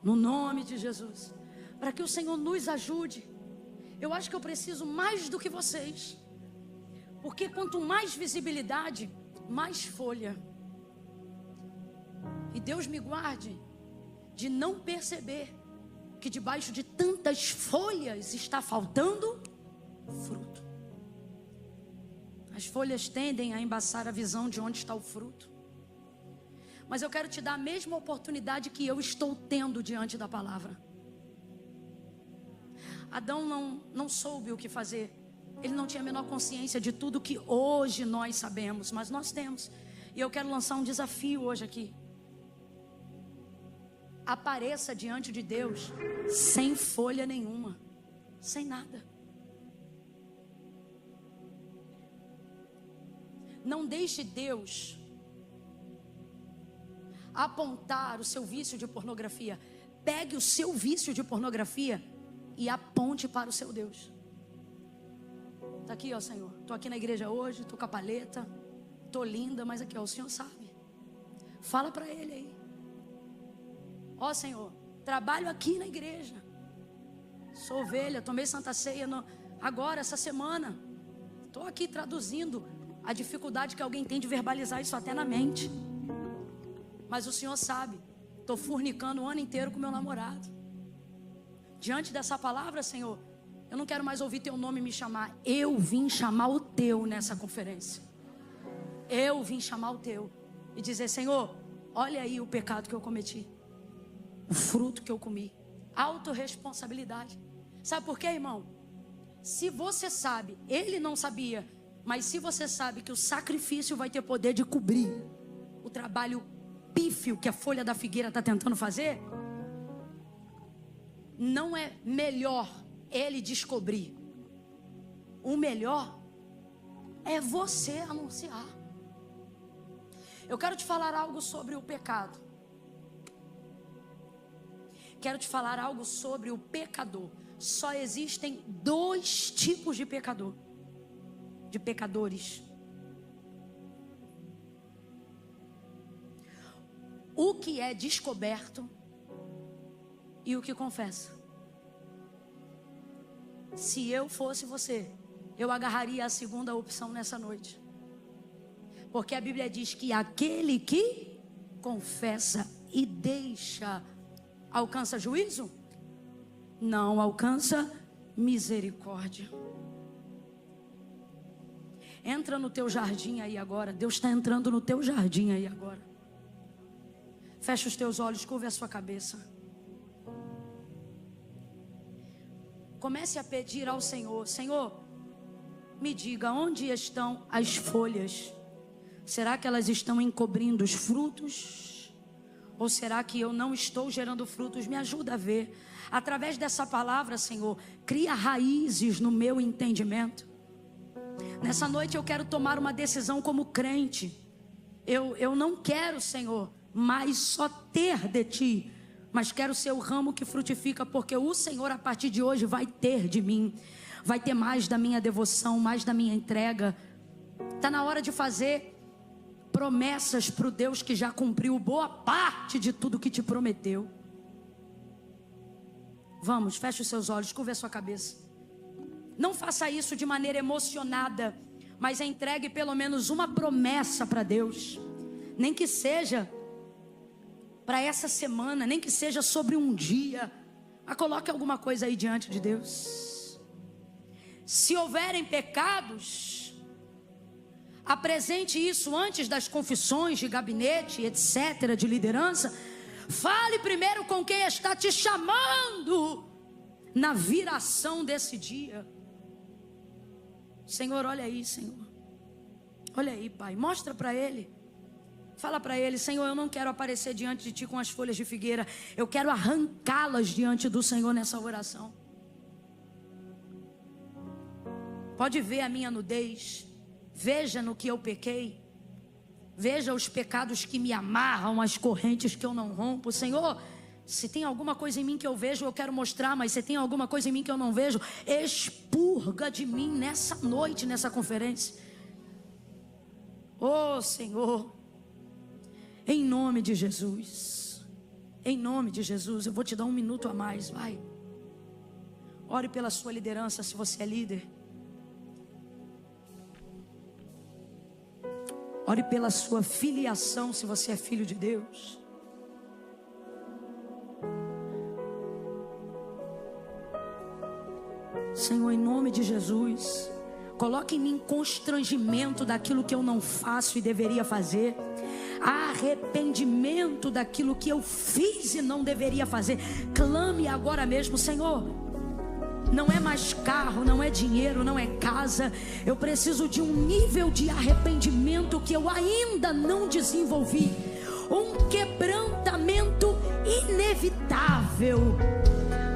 no nome de Jesus, para que o Senhor nos ajude. Eu acho que eu preciso mais do que vocês, porque quanto mais visibilidade, mais folha. E Deus me guarde de não perceber que debaixo de tantas folhas está faltando fruto. As folhas tendem a embaçar a visão de onde está o fruto. Mas eu quero te dar a mesma oportunidade que eu estou tendo diante da palavra. Adão não soube o que fazer. Ele não tinha a menor consciência de tudo que hoje nós sabemos, mas nós temos. E eu quero lançar um desafio hoje aqui. Apareça diante de Deus sem folha nenhuma, sem nada. Não deixe Deus apontar o seu vício de pornografia. Pegue o seu vício de pornografia e aponte para o seu Deus. Está aqui, ó Senhor, estou aqui na igreja hoje, estou com a paleta, estou linda, mas aqui, ó, o Senhor sabe. Fala para Ele aí. Ó Senhor, trabalho aqui na igreja, Sou ovelha, tomei Santa Ceia agora, essa semana. Estou aqui traduzindo a dificuldade que alguém tem de verbalizar isso até na mente. Mas o Senhor sabe, estou fornicando o ano inteiro com meu namorado. Diante dessa palavra, Senhor, eu não quero mais ouvir teu nome me chamar. Eu vim chamar o teu nessa conferência. Eu vim chamar o teu e dizer: Senhor, olha aí o pecado que eu cometi, o fruto que eu comi. Autorresponsabilidade. Sabe por quê, irmão? Se você sabe, ele não sabia, mas se você sabe que o sacrifício vai ter poder de cobrir o trabalho pífio que a folha da figueira está tentando fazer, não é melhor ele descobrir. O melhor é você anunciar. Eu quero te falar algo sobre o pecado. Quero te falar algo sobre o pecador. Só existem 2 tipos de pecador, de pecadores. O que é descoberto e o que confessa. Se eu fosse você, eu agarraria a segunda opção nessa noite. Porque a Bíblia diz que aquele que confessa e deixa alcança juízo? Não, alcança misericórdia. Entra no teu jardim aí agora. Deus está entrando no teu jardim aí agora. Fecha os teus olhos, curva a sua cabeça. Comece a pedir ao Senhor: Senhor, me diga onde estão as folhas. Será que elas estão encobrindo os frutos? Ou será que eu não estou gerando frutos? Me ajuda a ver. Através dessa palavra, Senhor, cria raízes no meu entendimento. Nessa noite eu quero tomar uma decisão como crente. Eu não quero, Senhor, mais só ter de Ti, mas quero ser o ramo que frutifica, porque o Senhor a partir de hoje vai ter de mim. Vai ter mais da minha devoção, mais da minha entrega. Está na hora de fazer promessas para o Deus que já cumpriu boa parte de tudo que te prometeu. Vamos, feche os seus olhos, curva a sua cabeça. Não faça isso de maneira emocionada, mas entregue pelo menos uma promessa para Deus. Nem que seja para essa semana, nem que seja sobre um dia. Mas coloque alguma coisa aí diante de Deus. Se houverem pecados, apresente isso antes das confissões de gabinete, etc., de liderança. Fale primeiro com quem está te chamando na viração desse dia. Senhor, olha aí, Senhor. Olha aí, Pai, mostra para Ele. Fala para Ele: Senhor, eu não quero aparecer diante de Ti com as folhas de figueira. Eu quero arrancá-las diante do Senhor nessa oração. Pode ver a minha nudez. Veja no que eu pequei. Veja os pecados que me amarram, as correntes que eu não rompo. Senhor, se tem alguma coisa em mim que eu vejo, eu quero mostrar. Mas se tem alguma coisa em mim que eu não vejo, expurga de mim nessa noite, nessa conferência. Oh Senhor, em nome de Jesus, em nome de Jesus, eu vou te dar 1 minuto a mais, vai. Ore pela sua liderança, se você é líder. Ore pela sua filiação, se você é filho de Deus. Senhor, em nome de Jesus, coloque em mim constrangimento daquilo que eu não faço e deveria fazer. Arrependimento daquilo que eu fiz e não deveria fazer. Clame agora mesmo: Senhor, não é mais carro, não é dinheiro, não é casa. Eu preciso de um nível de arrependimento que eu ainda não desenvolvi. Um quebrantamento inevitável.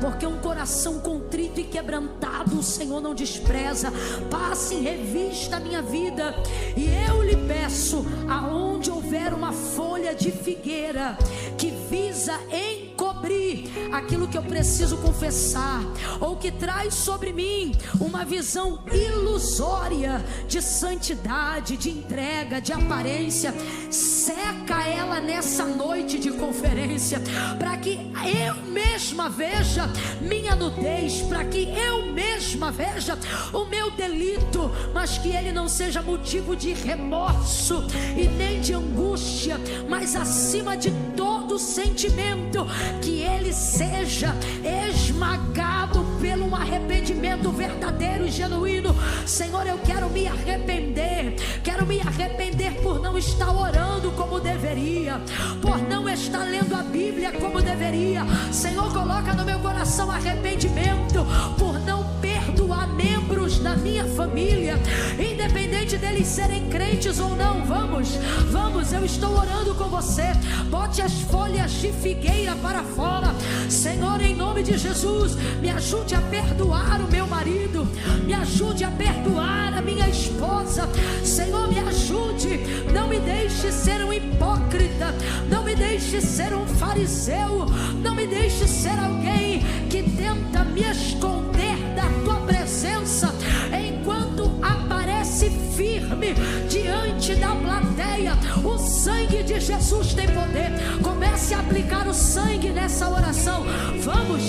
Porque um coração contrito e quebrantado o Senhor não despreza. Passe em revista a minha vida. E eu lhe peço, aonde houver uma folha de figueira que visa encobrir abrir aquilo que eu preciso confessar, ou que traz sobre mim uma visão ilusória de santidade, de entrega, de aparência, seca ela nessa noite de conferência, para que eu mesma veja minha nudez, para que eu mesma veja o meu delito, mas que ele não seja motivo de remorso e nem de angústia, mas acima de todo sentimento, que ele seja esmagado pelo um arrependimento verdadeiro e genuíno. Senhor, eu quero me arrepender por não estar orando como deveria, por não estar lendo a Bíblia como deveria. Senhor, coloca no meu coração arrependimento por não perdoar membros da minha família, independente deles serem crentes ou não. Vamos, eu estou orando com você. Bote as folhas de figueira para fora. Senhor, em nome de Jesus, me ajude a perdoar o meu marido, me ajude a perdoar a minha esposa. Senhor, me ajude, não me deixe ser um hipócrita, não me deixe ser um fariseu, não me deixe ser alguém que tenta me esconder da tua presença, enquanto aparece firme diante da plateia. O sangue de Jesus tem poder. Comece a aplicar o sangue nessa oração. Vamos,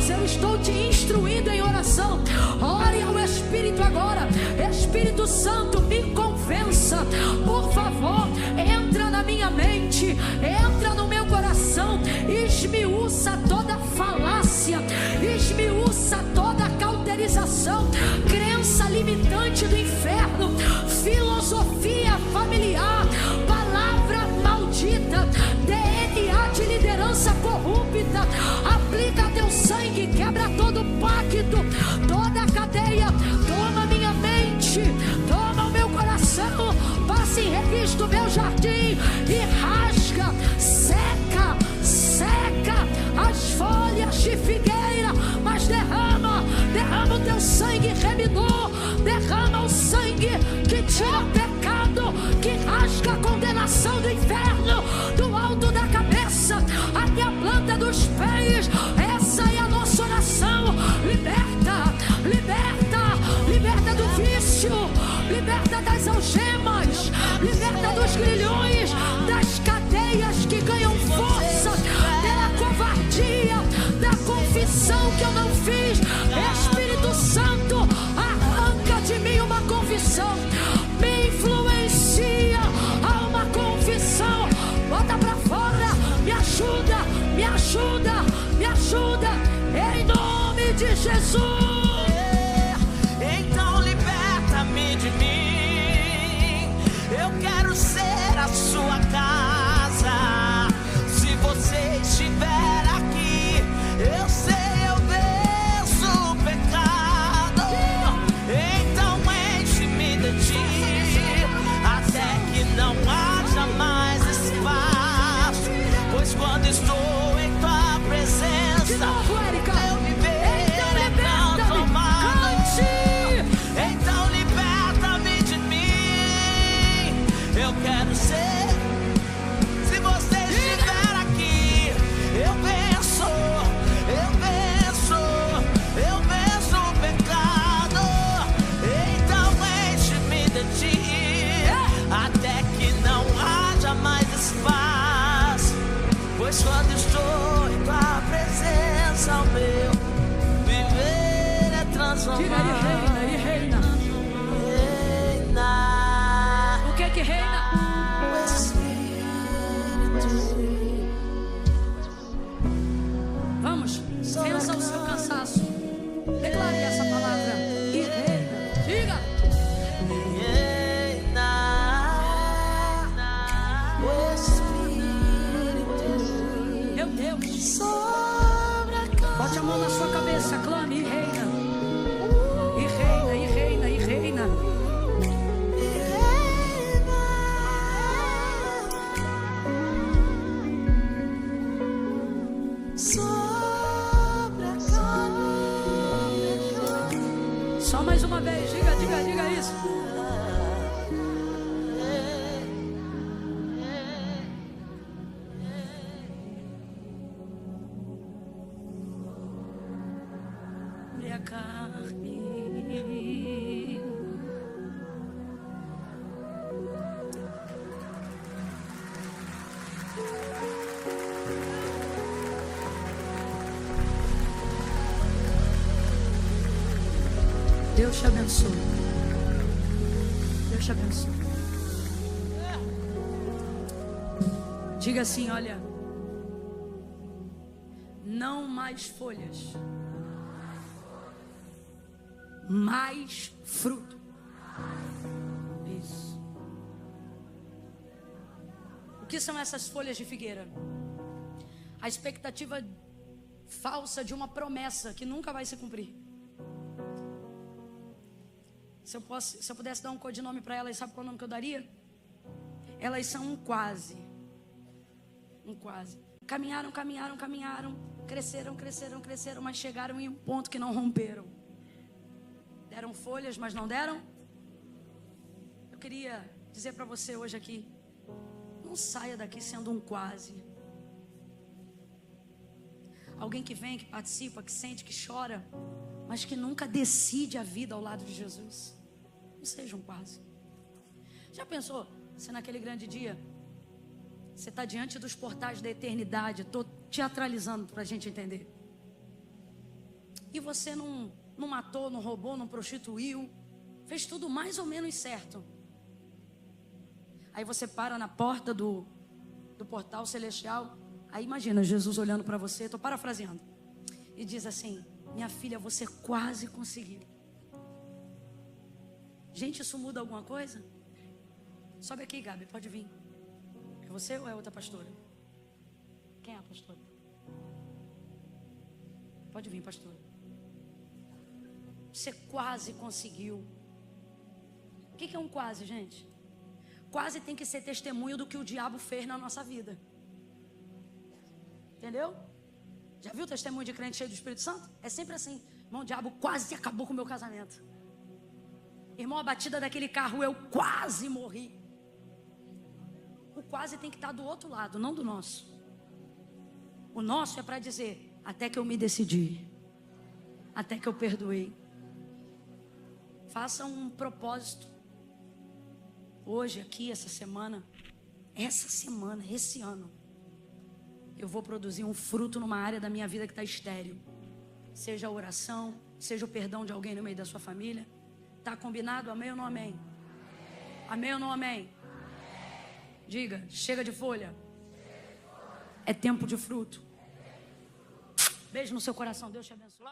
eu estou te instruindo em oração. Ore ao Espírito agora. Espírito Santo, me convença, por favor. Entra na minha mente, entra no meu coração, esmiuça toda falácia, esmiuça toda cauterização, crença limitante do inferno, filosofia familiar, palavra maldita, DNA de liderança corrupta. Aplica teu sangue, quebra todo pacto, toda cadeia. Toma minha mente, toma o meu coração, passe em revista o meu jardim e rasga, seca as folhas de figueira, mas derrama o teu sangue remidor, derrama o sangue que tira o pecado, que rasga a condenação do inferno, do alto da cabeça até a planta dos pés. Essa é a nossa oração. Liberta do vício, liberta das algemas, liberta dos grilhões, das cadeias que ganham força pela covardia, da confissão que eu não fiz. Espírito Santo, arranca de mim uma confissão, me influencia a uma confissão. Bota pra fora, me ajuda, em nome de Jesus. Então liberta-me de mim, eu quero ser a sua casa. Se você estiver aqui, eu sei, eu venço o pecado. Então enche-me de ti, até que não haja mais espaço, pois quando estou em tua presença, eu me vejo transformado em ti. Então liberta-me de mim, eu quero ser. Se você estiver aqui, eu venço o pecado. Então enche-me de ti, até que não haja mais espaço, pois quando estou em tua presença, o meu viver é transformado. Diga aí, reina. O que é que reina? O Espírito. Vamos, vença o seu cansaço. Declare essa palavra e reina. Diga. O Espírito. Meu Deus. Bote a mão na sua cabeça, clame e reina. E reina. Só mais uma vez, diga isso. a carne. Deus te abençoe. Deus te abençoe. Diga assim, olha, não mais folhas, mais fruto. Isso. O que são essas folhas de figueira? A expectativa falsa de uma promessa que nunca vai se cumprir. Se eu pudesse dar um codinome para elas, sabe qual é o nome que eu daria? Elas são um quase. Um quase. Caminharam, cresceram, mas chegaram em um ponto que não romperam. Deram folhas, mas não deram. Eu queria dizer para você hoje aqui, não saia daqui sendo um quase. Alguém que vem, que participa, que sente, que chora, mas que nunca decide a vida ao lado de Jesus. Não seja um quase. Já pensou se naquele grande dia você está diante dos portais da eternidade? Estou teatralizando para a gente entender. E você não matou, não roubou, não prostituiu, fez tudo mais ou menos certo. Aí você para na porta do portal celestial. Aí imagina Jesus olhando para você, estou parafraseando, e diz assim: minha filha, você quase conseguiu. Gente, isso muda alguma coisa? Sobe aqui, Gabi, pode vir. É você ou é outra pastora? Quem é a pastora? Pode vir, pastora. Você quase conseguiu. O que é um quase, gente? Quase tem que ser testemunho do que o diabo fez na nossa vida. Entendeu? Já viu o testemunho de crente cheio do Espírito Santo? É sempre assim: irmão, o diabo quase acabou com o meu casamento. Irmão, a batida daquele carro, eu quase morri. O quase tem que estar do outro lado, não do nosso. O nosso é para dizer: até que eu me decidi, até que eu perdoei. Faça um propósito. Hoje, aqui, esse ano, eu vou produzir um fruto numa área da minha vida que está estéril. Seja a oração, seja o perdão de alguém no meio da sua família. Está combinado? Amém ou não amém? Amém ou não amém? Diga, chega de folha. É tempo de fruto. Beijo no seu coração, Deus te abençoe.